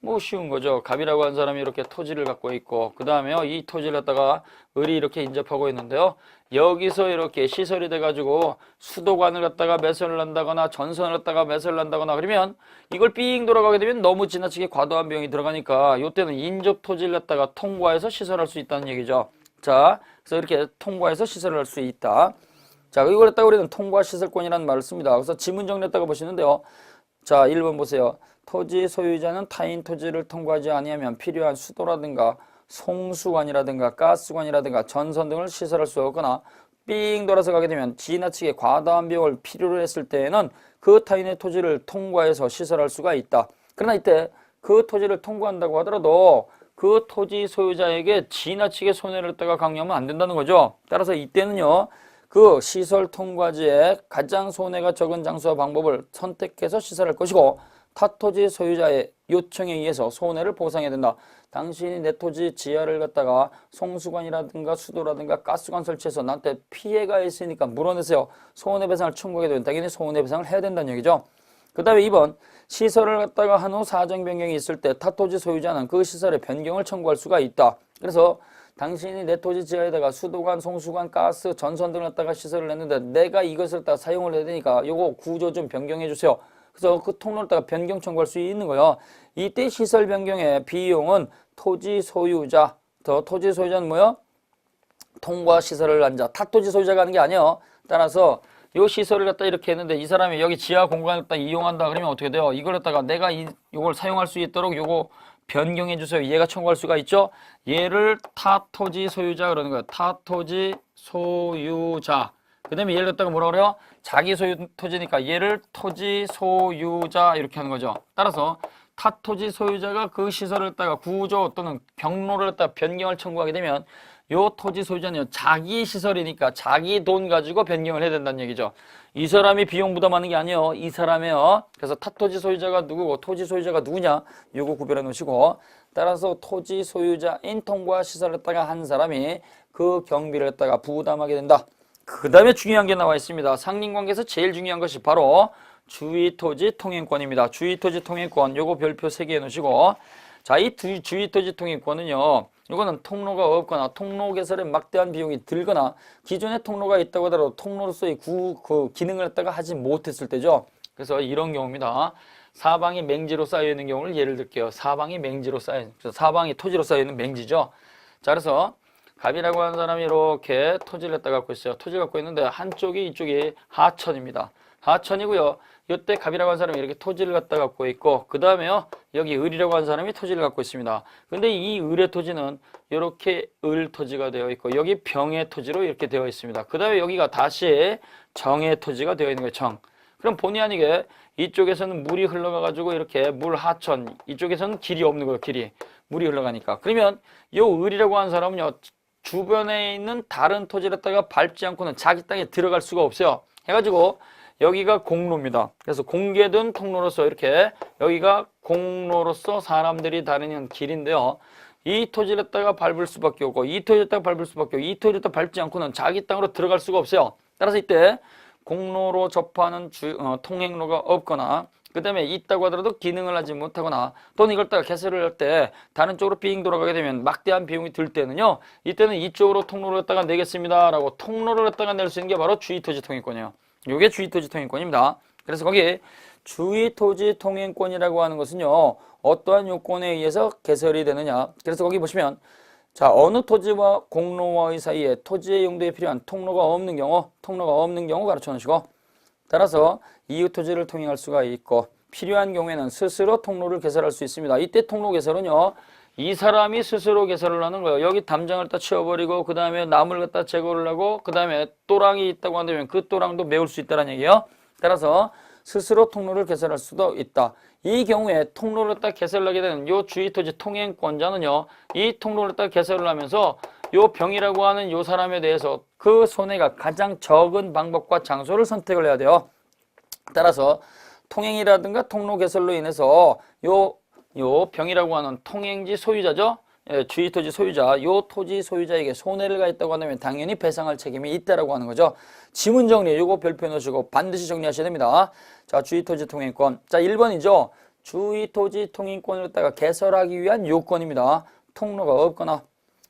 A: 뭐 쉬운 거죠. 갑이라고 하는 사람이 이렇게 토지를 갖고 있고, 그 다음에요, 이 토지를 갖다가 을이 이렇게 인접하고 있는데요. 여기서 이렇게 시설이 돼가지고 수도관을 갖다가 매설을 한다거나 전선을 갖다가 매설을 한다거나 그러면 이걸 삥 돌아가게 되면 너무 지나치게 과도한 비용이 들어가니까 이때는 인접 토지를 갖다가 통과해서 시설할 수 있다는 얘기죠. 자, 그래서 이렇게 통과해서 시설을 할 수 있다. 자, 이걸 갖다가 우리는 통과 시설권이라는 말을 씁니다. 그래서 지문 정리했다가 보시는데요. 자, 1번 보세요. 토지 소유자는 타인 토지를 통과하지 아니하면 필요한 수도라든가 송수관이라든가 가스관이라든가 전선 등을 시설할 수 없거나 삥 돌아서 가게 되면 지나치게 과다한 비용을 필요로 했을 때에는 그 타인의 토지를 통과해서 시설할 수가 있다. 그러나 이때 그 토지를 통과한다고 하더라도 그 토지 소유자에게 지나치게 손해를 했다가 강요하면 안 된다는 거죠. 따라서 이때는요, 그 시설 통과지에 가장 손해가 적은 장소와 방법을 선택해서 시설할 것이고, 타 토지 소유자의 요청에 의해서 손해를 보상해야 된다. 당신이 내 토지 지하를 갖다가 송수관이라든가 수도라든가 가스관 설치해서 나한테 피해가 있으니까 물어내세요. 손해배상을 청구하게 되면 당연히 손해배상을 해야 된다는 얘기죠. 그 다음에 2번 시설을 갖다가 한 후 사정 변경이 있을 때 타 토지 소유자는 그 시설의 변경을 청구할 수가 있다. 그래서 당신이 내 토지 지하에다가 수도관, 송수관, 가스, 전선 등을 갖다가 시설을 했는데 내가 이것을 다 사용을 해야 되니까 요거 구조 좀 변경해 주세요. 그래서 그 통로를 갖다가 변경 청구할 수 있는 거예요. 이때 시설 변경의 비용은 토지 소유자, 토지 소유자는 뭐요? 통과 시설을 한 자, 타 토지 소유자가 하는 게 아니에요. 따라서 요 시설을 갖다 이렇게 했는데 이 사람이 여기 지하 공간을 갖다 이용한다 그러면 어떻게 돼요? 이걸 갖다가 내가 요걸 사용할 수 있도록 요거 변경해 주세요. 얘가 청구할 수가 있죠. 얘를 타 토지 소유자 그러는 거예요. 타 토지 소유자. 그 다음에 얘를 갖다가 뭐라 그래요? 자기 소유 토지니까 얘를 토지 소유자 이렇게 하는 거죠. 따라서 타 토지 소유자가 그 시설을 갖다가 구조 또는 경로를 갖다가 변경을 청구하게 되면 요 토지 소유자는 자기 시설이니까 자기 돈 가지고 변경을 해야 된다는 얘기죠. 이 사람이 비용 부담하는 게 아니에요. 이 사람이에요. 그래서 타 토지 소유자가 누구고 토지 소유자가 누구냐? 요거 구별해 놓으시고, 따라서 토지 소유자인 통과 시설을 갖다가 한 사람이 그 경비를 갖다가 부담하게 된다. 그 다음에 중요한 게 나와 있습니다. 상린관계에서 제일 중요한 것이 바로 주의토지 통행권입니다. 주의토지 통행권 요거 별표 3개 해놓으시고, 자, 이 주의토지 통행권은요, 이거는 통로가 없거나 통로 개설에 막대한 비용이 들거나 기존에 통로가 있다고 하더라도 통로로서의 그 기능을 갖다가 하지 못했을 때죠. 그래서 이런 경우입니다. 사방이 맹지로 쌓여 있는 경우를 예를 들게요. 사방이 맹지로 쌓여 있는, 사방이 토지로 쌓여 있는 맹지죠. 자, 그래서 갑이라고 하는 사람이 이렇게 토지를 갖다 갖고 있어요. 토지를 갖고 있는데 한쪽이 이쪽이 하천입니다. 하천이고요. 이때 갑이라고 하는 사람이 이렇게 토지를 갖다 갖고 있고, 그 다음에요, 여기 을이라고 하는 사람이 토지를 갖고 있습니다. 근데 이 을의 토지는 이렇게 을 토지가 되어 있고, 여기 병의 토지로 이렇게 되어 있습니다. 그 다음에 여기가 다시 정의 토지가 되어 있는 거예요. 정. 그럼 본의 아니게 이쪽에서는 물이 흘러가가지고 이렇게 물 하천, 이쪽에서는 길이 없는 거예요. 길이. 물이 흘러가니까. 그러면 이 을이라고 하는 사람은요, 주변에 있는 다른 토지를 갖다가 밟지 않고는 자기 땅에 들어갈 수가 없어요. 해가지고 여기가 공로입니다. 그래서 공개된 통로로서 이렇게 여기가 공로로서 사람들이 다니는 길인데요. 이 토지를 갖다가 밟을 수밖에 없고 이 토지를 갖다가 밟을 수밖에 없고 이 토지를 갖다가 밟지 않고는 자기 땅으로 들어갈 수가 없어요. 따라서 이때 공로로 접하는 통행로가 없거나 그 다음에 있다고 하더라도 기능을 하지 못하거나 또는 이걸 갖다가 개설을 할 때 다른 쪽으로 빙 돌아가게 되면 막대한 비용이 들 때는요, 이때는 이쪽으로 통로를 갖다가 내겠습니다 라고 통로를 갖다가 낼 수 있는 게 바로 주의토지 통행권이에요. 이게 주의토지 통행권입니다. 그래서 거기 주의토지 통행권이라고 하는 것은요, 어떠한 요건에 의해서 개설이 되느냐. 그래서 거기 보시면 자, 어느 토지와 공로와의 사이에 토지의 용도에 필요한 통로가 없는 경우 가르쳐 놓으시고, 따라서 이웃 토지를 통행할 수가 있고 필요한 경우에는 스스로 통로를 개설할 수 있습니다. 이때 통로 개설은요, 이 사람이 스스로 개설을 하는 거예요. 여기 담장을 갖다 치워버리고 그 다음에 나무를 갖다 제거를 하고 그 다음에 또랑이 있다고 한다면 그 또랑도 메울 수 있다는 얘기예요. 따라서 스스로 통로를 개설할 수도 있다. 이 경우에 통로를 갖다 개설하게 되는 요 주의토지 통행권자는요, 이 통로를 갖다 개설을 하면서 요 병이라고 하는 요 사람에 대해서 그 손해가 가장 적은 방법과 장소를 선택을 해야 돼요. 따라서 통행이라든가 통로 개설로 인해서 요 병이라고 하는 통행지 소유자죠. 예, 주의토지 소유자, 요 토지 소유자에게 손해를 가했다고 한다면 당연히 배상할 책임이 있다라고 하는 거죠. 지문 정리, 요거 별표해 놓으시고 반드시 정리하셔야 됩니다. 자, 주의토지 통행권. 자, 1번이죠. 주의토지 통행권을 갖다가 개설하기 위한 요건입니다. 통로가 없거나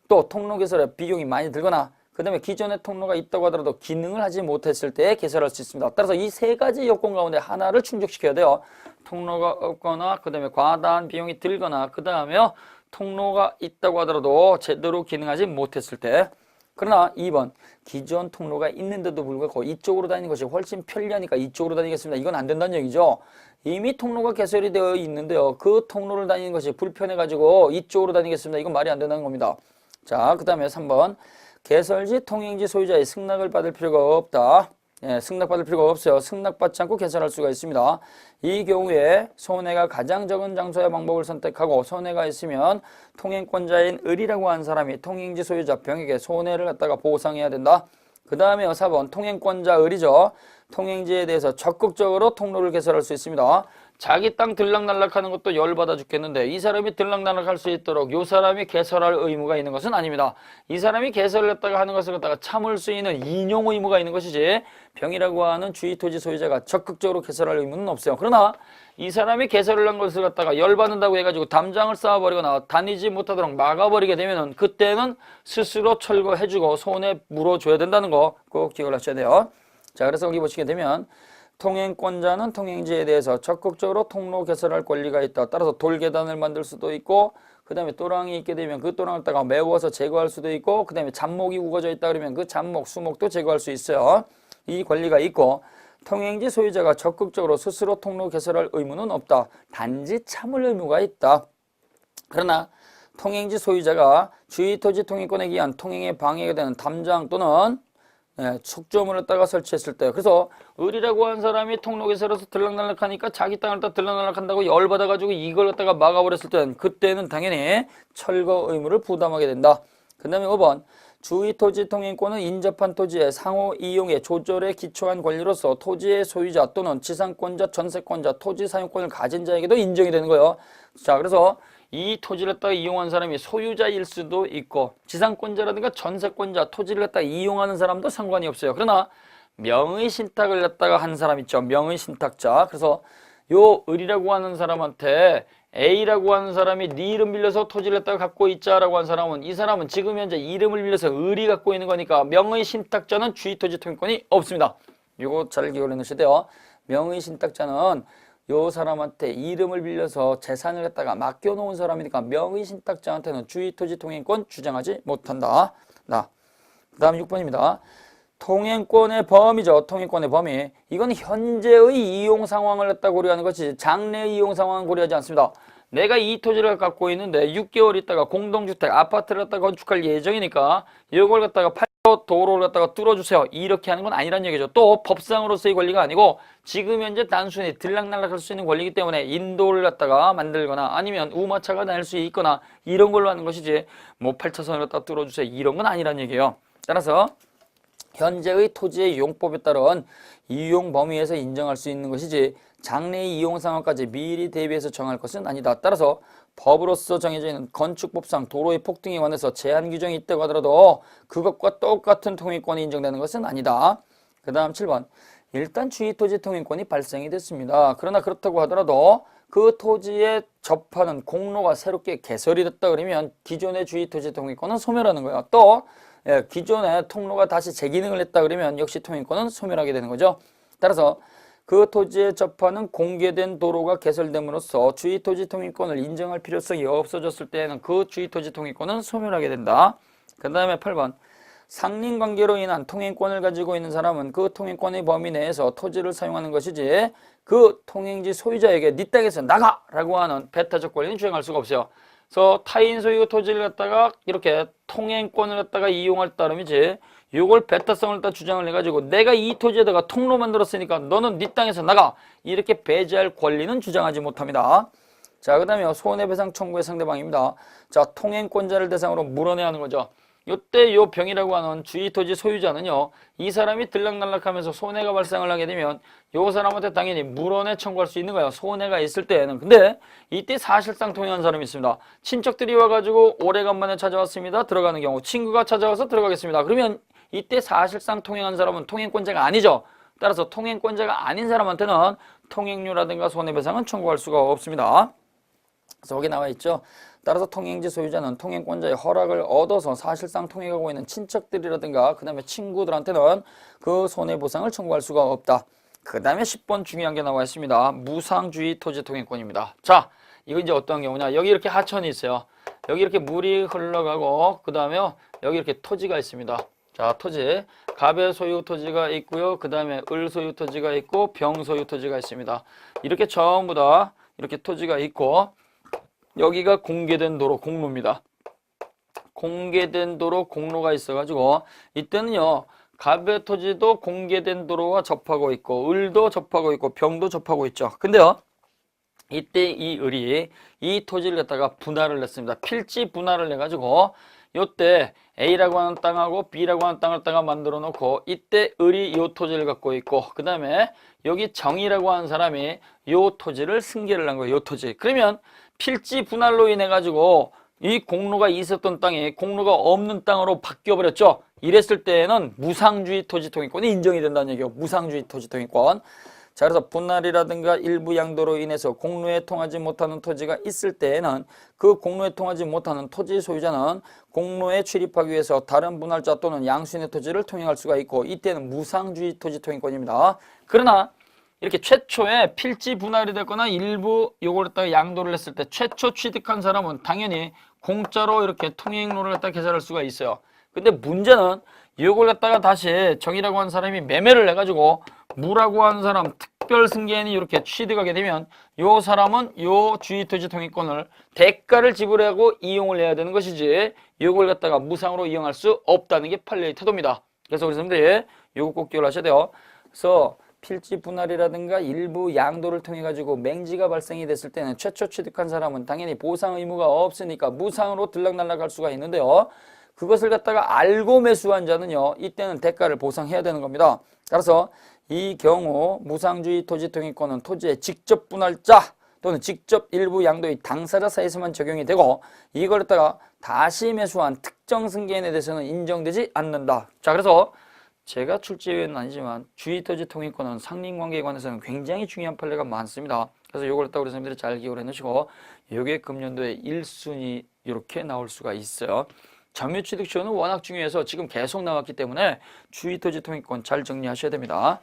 A: 또 통로 개설에 비용이 많이 들거나 그 다음에 기존에 통로가 있다고 하더라도 기능을 하지 못했을 때 개설할 수 있습니다. 따라서 이 세 가지 요건 가운데 하나를 충족시켜야 돼요. 통로가 없거나 그 다음에 과다한 비용이 들거나 그 다음에요, 통로가 있다고 하더라도 제대로 기능하지 못했을 때. 그러나 2번, 기존 통로가 있는데도 불구하고 이쪽으로 다니는 것이 훨씬 편리하니까 이쪽으로 다니겠습니다. 이건 안 된다는 얘기죠. 이미 통로가 개설이 되어 있는데요, 그 통로를 다니는 것이 불편해가지고 이쪽으로 다니겠습니다. 이건 말이 안 된다는 겁니다. 자, 그 다음에 3번, 개설지 통행지 소유자의 승낙을 받을 필요가 없다. 예, 승낙받을 필요가 없어요. 승낙받지 않고 개설할 수가 있습니다. 이 경우에 손해가 가장 적은 장소의 방법을 선택하고 손해가 있으면 통행권자인 을이라고 하는 사람이 통행지 소유자 병에게 손해를 갖다가 보상해야 된다. 그 다음에 4번, 통행권자 을이죠. 통행지에 대해서 적극적으로 통로를 개설할 수 있습니다. 자기 땅 들락날락하는 것도 열받아 죽겠는데 이 사람이 들락날락할 수 있도록 이 사람이 개설할 의무가 있는 것은 아닙니다. 이 사람이 개설을 했다가 하는 것을 갖다가 참을 수 있는 인용 의무가 있는 것이지 병이라고 하는 주의토지 소유자가 적극적으로 개설할 의무는 없어요. 그러나 이 사람이 개설을 한 것을 갖다가 열받는다고 해가지고 담장을 쌓아버리거나 다니지 못하도록 막아버리게 되면은 그때는 스스로 철거해주고 손해 물어줘야 된다는 거 꼭 기억을 하셔야 돼요. 자, 그래서 여기 보시게 되면 통행권자는 통행지에 대해서 적극적으로 통로 개설할 권리가 있다. 따라서 돌계단을 만들 수도 있고 그 다음에 또랑이 있게 되면 그 또랑을 갖다가 메워서 제거할 수도 있고 그 다음에 잡목이 우거져 있다 그러면 그 잡목, 수목도 제거할 수 있어요. 이 권리가 있고 통행지 소유자가 적극적으로 스스로 통로 개설할 의무는 없다. 단지 참을 의무가 있다. 그러나 통행지 소유자가 주의토지 통행권에 의한 통행에 방해가 되는 담장 또는 축조물을 갖다가 설치했을 때, 그래서 을이라고 한 사람이 통로 개설해서 들락날락하니까 자기 땅을 갖다 들락날락한다고 열받아가지고 이걸 갖다가 막아버렸을 때는 그때는 당연히 철거 의무를 부담하게 된다. 그 다음에 5번, 주의토지 통행권은 인접한 토지의 상호 이용의 조절에 기초한 권리로서 토지의 소유자 또는 지상권자, 전세권자, 토지 사용권을 가진 자에게도 인정이 되는 거예요. 자, 그래서 이 토지를 갖다가 이용한 사람이 소유자일 수도 있고 지상권자라든가 전세권자, 토지를 갖다가 이용하는 사람도 상관이 없어요. 그러나 명의신탁을 갖다가 한 사람 있죠. 명의신탁자. 그래서 요 을이라고 하는 사람한테 A라고 하는 사람이 네 이름 빌려서 토지를 갖다가 갖고 있자라고 한 사람은 이 사람은 지금 현재 이름을 빌려서 을이 갖고 있는 거니까 명의신탁자는 주의토지 통행권이 없습니다. 이거 잘 기억을 해놓으셔야 돼요. 명의신탁자는 요 사람한테 이름을 빌려서 재산을 갖다가 맡겨놓은 사람이니까 명의신탁자한테는 주의토지 통행권 주장하지 못한다. 그 다음 6번입니다. 통행권의 범위죠. 통행권의 범위. 이건 현재의 이용 상황을 갖다 고려하는 것이 장래의 이용 상황을 고려하지 않습니다. 내가 이 토지를 갖고 있는데 6개월 있다가 공동주택, 아파트를 갖다가 건축할 예정이니까 이걸 갖다가 팔고 도로를 갖다가 뚫어주세요. 이렇게 하는 건 아니란 얘기죠. 또 법상으로서의 권리가 아니고 지금 현재 단순히 들락날락할 수 있는 권리이기 때문에 인도를 갖다가 만들거나 아니면 우마차가 다닐 수 있거나 이런 걸로 하는 것이지 뭐 8차선을 갖다가 뚫어주세요. 이런 건 아니란 얘기예요. 따라서 현재의 토지의 이용법에 따른 이용 범위에서 인정할 수 있는 것이지 장래의 이용 상황까지 미리 대비해서 정할 것은 아니다. 따라서 법으로서 정해져 있는 건축법상 도로의 폭등에 관해서 제한 규정이 있다고 하더라도 그것과 똑같은 통행권이 인정되는 것은 아니다. 그 다음 7번. 일단 주의토지 통행권이 발생이 됐습니다. 그러나 그렇다고 하더라도 그 토지에 접하는 공로가 새롭게 개설이 됐다 그러면 기존의 주의토지 통행권은 소멸하는 거예요. 또 기존의 통로가 다시 재기능을 했다 그러면 역시 통행권은 소멸하게 되는 거죠. 따라서 그 토지에 접하는 공개된 도로가 개설됨으로써 주의토지 통행권을 인정할 필요성이 없어졌을 때에는 그 주의토지 통행권은 소멸하게 된다. 그 다음에 8번 상린관계로 인한 통행권을 가지고 있는 사람은 그 통행권의 범위 내에서 토지를 사용하는 것이지 그 통행지 소유자에게 네 땅에서 나가! 라고 하는 배타적 권리는 주장할 수가 없어요. 그래서 타인 소유 토지를 갖다가 이렇게 통행권을 갖다가 이용할 따름이지 이걸 배타성을 갖다 주장을 해가지고 내가 이 토지에다가 통로 만들었으니까 너는 네 땅에서 나가! 이렇게 배제할 권리는 주장하지 못합니다. 자, 그 다음에 손해배상 청구의 상대방입니다. 자, 통행권자를 대상으로 물어내야 하는 거죠. 요때 요 병이라고 하는 주의토지 소유자는요, 이 사람이 들락날락하면서 손해가 발생을 하게 되면 요 사람한테 당연히 물어내 청구할 수 있는 거예요. 손해가 있을 때에는. 근데 이때 사실상 통행한 사람이 있습니다. 친척들이 와가지고 오래간만에 찾아왔습니다. 들어가는 경우 친구가 찾아와서 들어가겠습니다. 그러면 이때 사실상 통행한 사람은 통행권자가 아니죠. 따라서 통행권자가 아닌 사람한테는 통행료라든가 손해배상은 청구할 수가 없습니다. 그래서 여기 나와 있죠. 따라서 통행지 소유자는 통행권자의 허락을 얻어서 사실상 통행하고 있는 친척들이라든가 그 다음에 친구들한테는 그 손해보상을 청구할 수가 없다. 그 다음에 10번 중요한 게 나와 있습니다. 무상주의 토지 통행권입니다. 자, 이거 이제 어떤 경우냐. 여기 이렇게 하천이 있어요. 여기 이렇게 물이 흘러가고 그 다음에 여기 이렇게 토지가 있습니다. 자, 토지. 갑의 소유 토지가 있고요. 그 다음에 을 소유 토지가 있고 병 소유 토지가 있습니다. 이렇게 전부 다 이렇게 토지가 있고 여기가 공개된 도로 공로입니다. 공개된 도로 공로가 있어가지고 이때는요 갑의 토지도 공개된 도로와 접하고 있고 을도 접하고 있고 병도 접하고 있죠. 근데요 이때 이 을이 이 토지를 갖다가 분할을 냈습니다. 필지 분할을 해가지고 요때 A라고 하는 땅하고 B라고 하는 땅을 갖다가 만들어 놓고 이때 을이 요 토지를 갖고 있고 그 다음에 여기 정이라고 하는 사람이 요 토지를 승계를 한 거예요. 요 토지. 그러면 필지 분할로 인해 가지고 이 공로가 있었던 땅이 공로가 없는 땅으로 바뀌어 버렸죠. 이랬을 때에는 무상주의 토지 통행권이 인정이 된다는 얘기예요. 무상주의 토지 통행권. 자, 그래서 분할이라든가 일부 양도로 인해서 공로에 통하지 못하는 토지가 있을 때에는 그 공로에 통하지 못하는 토지 소유자는 공로에 출입하기 위해서 다른 분할자 또는 양수인의 토지를 통행할 수가 있고 이때는 무상주의 토지 통행권입니다. 그러나 이렇게 최초에 필지 분할이 됐거나 일부 요걸 갖다가 양도를 했을 때 최초 취득한 사람은 당연히 공짜로 이렇게 통행로를 갖다가 개설할 수가 있어요. 근데 문제는 이걸 갖다가 다시 정이라고 하는 사람이 매매를 해가지고 무라고 하는 사람 특별 승계인이 이렇게 취득하게 되면 요 사람은 요 주의토지 통행권을 대가를 지불하고 이용을 해야 되는 것이지 이걸 갖다가 무상으로 이용할 수 없다는 게 판례의 태도입니다. 그래서 우리 선생님들 요거 꼭 기억하셔야 돼요. 그래서 필지 분할이라든가 일부 양도를 통해 가지고 맹지가 발생이 됐을 때는 최초 취득한 사람은 당연히 보상 의무가 없으니까 무상으로 들락날락할 수가 있는데요. 그것을 갖다가 알고 매수한 자는요. 이때는 대가를 보상해야 되는 겁니다. 따라서 이 경우 무상주의 토지 통행권은 토지의 직접 분할자 또는 직접 일부 양도의 당사자 사이에서만 적용이 되고 이걸 갖다가 다시 매수한 특정 승계인에 대해서는 인정되지 않는다. 자, 그래서 제가 출제위원은 아니지만 주의토지 통행권은 상린관계에 관해서는 굉장히 중요한 판례가 많습니다. 그래서 이걸 갖다 우리 선생님들이 잘 기억을 해놓으시고 이게 금년도에 1순위 이렇게 나올 수가 있어요. 점유취득시효는 워낙 중요해서 지금 계속 나왔기 때문에 주의토지 통행권 잘 정리하셔야 됩니다.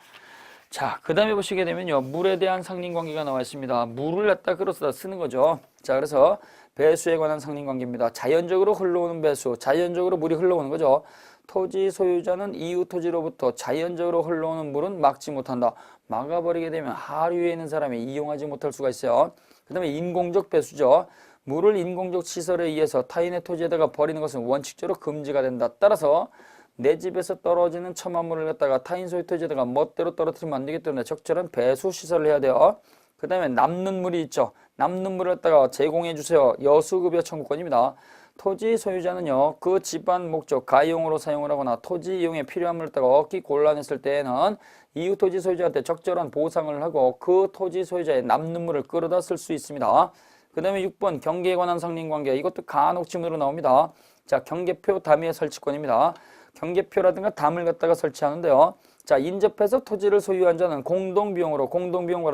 A: 자, 그 다음에 보시게 되면요. 물에 대한 상린관계가 나와 있습니다. 물을 갖다 끌어다 쓰는 거죠. 자, 그래서 배수에 관한 상린관계입니다. 자연적으로 흘러오는 배수, 자연적으로 물이 흘러오는 거죠. 토지 소유자는 이웃 토지로부터 자연적으로 흘러오는 물은 막지 못한다. 막아버리게 되면 하류에 있는 사람이 이용하지 못할 수가 있어요. 그 다음에 인공적 배수죠. 물을 인공적 시설에 의해서 타인의 토지에다가 버리는 것은 원칙적으로 금지가 된다. 따라서 내 집에서 떨어지는 첨화물을 갖다가 타인 소유 토지에다가 멋대로 떨어뜨리면 안 되기 때문에 적절한 배수 시설을 해야 돼요. 그 다음에 남는 물이 있죠. 남는 물을 갖다가 제공해 주세요. 여수급여 청구권입니다. 토지 소유자는요, 그 집안 목적 가용으로 사용을 하거나 토지 이용에 필요한 물을 갖다가 얻기 곤란했을 때에는 이웃 토지 소유자한테 적절한 보상을 하고 그 토지 소유자의 남는 물을 끌어다 쓸 수 있습니다. 그 다음에 6번 경계에 관한 상린관계. 이것도 간혹 질문으로 나옵니다. 자, 경계표 담의 설치권입니다. 경계표라든가 담을 갖다가 설치하는데요. 자, 인접해서 토지를 소유한 자는 공동비용으로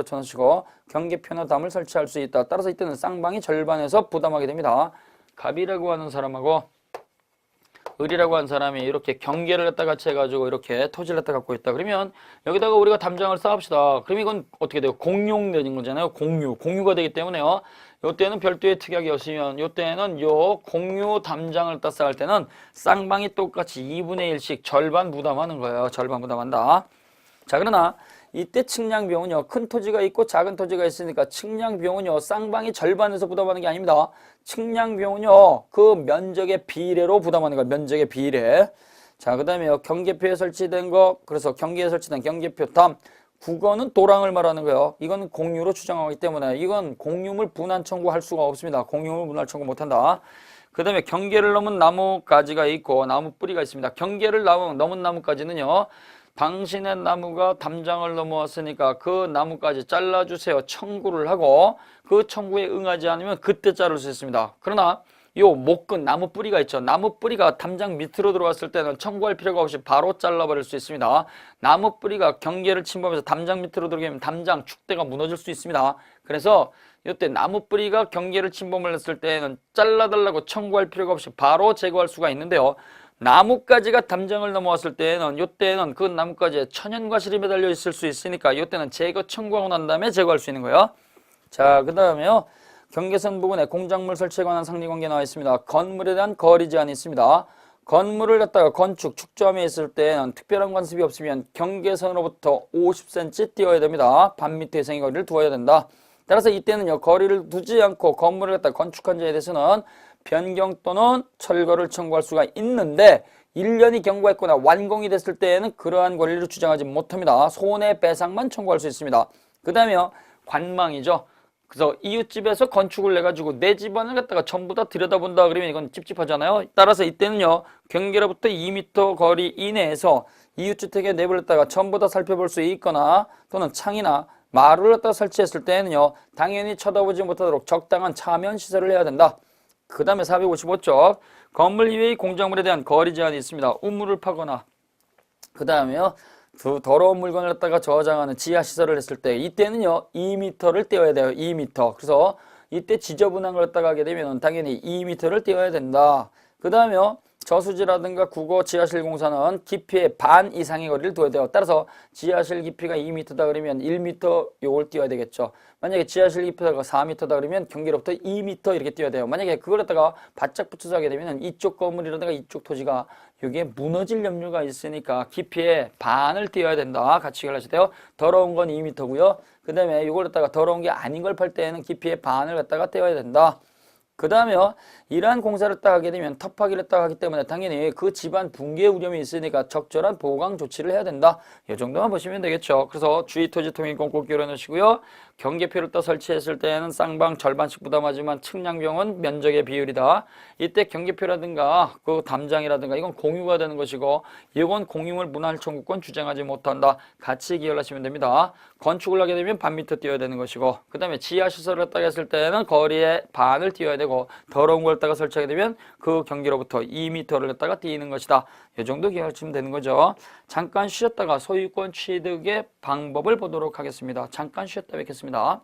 A: 쳐놓으시고 경계표나 담을 설치할 수 있다. 따라서 이때는 쌍방이 절반에서 부담하게 됩니다. 갑이라고 하는 사람하고 을이라고 하는 사람이 이렇게 경계를 갖다 같이 해가지고 이렇게 토지를 갖다 갖고 있다. 그러면 여기다가 우리가 담장을 쌓읍시다. 그럼 이건 어떻게 돼요? 공용되는 거잖아요. 공유가 되기 때문에요. 요때는 별도의 특약이 없으면 요때는 요 공유 담장을 갖다 쌓을 때는 쌍방이 똑같이 2분의 1씩 절반 부담하는 거예요. 절반 부담한다. 자, 그러나 이때 측량비용은요, 큰 토지가 있고 작은 토지가 있으니까 측량비용은요, 쌍방이 절반에서 부담하는 게 아닙니다. 측량비용은요, 그 면적의 비례로 부담하는 거예요. 면적의 비례. 자, 그 다음에 경계표에 설치된 거, 그래서 경계에 설치된 경계표 담, 국어는 도랑을 말하는 거예요. 이건 공유로 추정하기 때문에 이건 공유물 분할 청구할 수가 없습니다. 공유물 분할 청구 못한다. 그 다음에 경계를 넘은 나무가지가 있고 나무 뿌리가 있습니다. 경계를 넘은 나무가지는요, 당신의 나무가 담장을 넘어왔으니까 그 나무까지 잘라주세요 청구를 하고 그 청구에 응하지 않으면 그때 자를 수 있습니다. 그러나 요 목근 나무 뿌리가 있죠. 나무 뿌리가 담장 밑으로 들어왔을 때는 청구할 필요가 없이 바로 잘라버릴 수 있습니다. 나무 뿌리가 경계를 침범해서 담장 밑으로 들어가면 담장 축대가 무너질 수 있습니다. 그래서 이때 나무 뿌리가 경계를 침범을 했을 때는 잘라달라고 청구할 필요가 없이 바로 제거할 수가 있는데요. 나뭇가지가 담장을 넘어왔을 때는 이때는 그 나뭇가지에 천연과실이 매달려 있을 수 있으니까 이때는 제거 청구하고 난 다음에 제거할 수 있는 거예요. 자, 그 다음에요. 경계선 부분에 공작물 설치에 관한 상리관계 나와 있습니다. 건물에 대한 거리 제한이 있습니다. 건물을 갖다가 축조함에 있을 때는 특별한 관습이 없으면 경계선으로부터 50cm 띄어야 됩니다. 반 미터 이상의 거리를 두어야 된다. 따라서 이때는요, 거리를 두지 않고 건물을 갖다 건축한 자에 대해서는 변경 또는 철거를 청구할 수가 있는데 1년이 경과했거나 완공이 됐을 때에는 그러한 권리를 주장하지 못합니다. 손해배상만 청구할 수 있습니다. 그 다음에 관망이죠. 그래서 이웃집에서 건축을 해가지고 내 집안을 갖다가 전부 다 들여다본다 그러면 이건 찝찝하잖아요. 따라서 이때는요, 경계로부터 2m 거리 이내에서 이웃주택의 내부를 갖다가 전부 다 살펴볼 수 있거나 또는 창이나 마루를 갖다가 설치했을 때는요, 당연히 쳐다보지 못하도록 적당한 차면 시설을 해야 된다. 그 다음에 455쪽 건물 이외의 공작물에 대한 거리 제한이 있습니다. 우물을 파거나 그 다음에요, 더러운 물건을 갖다가 저장하는 지하시설을 했을 때 이때는요 2m를 떼어야 돼요. 2m. 그래서 이때 지저분한 걸 갖다가 하게 되면 당연히 2m를 떼어야 된다. 그 다음에요, 저수지라든가 국어 지하실 공사는 깊이의 반 이상의 거리를 둬야 돼요. 따라서 지하실 깊이가 2m다 그러면 1m 요걸 띄워야 되겠죠. 만약에 지하실 깊이가 4m다 그러면 경계로부터 2m 이렇게 띄워야 돼요. 만약에 그걸 갖다가 바짝 붙여서 하게 되면 이쪽 건물이라든가 이쪽 토지가 이게 무너질 염려가 있으니까 깊이의 반을 띄워야 된다. 같이 해결하셔야 돼요. 더러운 건 2m고요. 그 다음에 이걸 갖다가 더러운 게 아닌 걸 팔 때는 깊이의 반을 갖다가 떼어야 된다. 그 다음에요, 이러한 공사를 딱 하게 되면 터파기를 딱 하기 때문에 당연히 그 집안 붕괴 우려이 있으니까 적절한 보강 조치를 해야 된다. 이 정도만 보시면 되겠죠. 그래서 주의토지 통일권 꼭 기울여놓으시고요. 경계표를 또 설치했을 때는 쌍방 절반씩 부담하지만 측량비용은 면적의 비율이다. 이때 경계표라든가 그 담장이라든가 이건 공유가 되는 것이고 이건 공유물 문할 청구권 주장하지 못한다. 같이 기억하시면 됩니다. 건축을 하게 되면 반 미터 띄워야 되는 것이고 그 다음에 지하시설을 딱 했을 때는 거리의 반을 띄워야 되고 더러운 걸 갖다가 설치하게 되면 그 경계로부터 2m를 갖다가 띄는 것이다. 이 정도 기억하시면 되는 거죠. 잠깐 쉬었다가 소유권 취득의 방법을 보도록 하겠습니다. 잠깐 쉬었다 뵙겠습니다.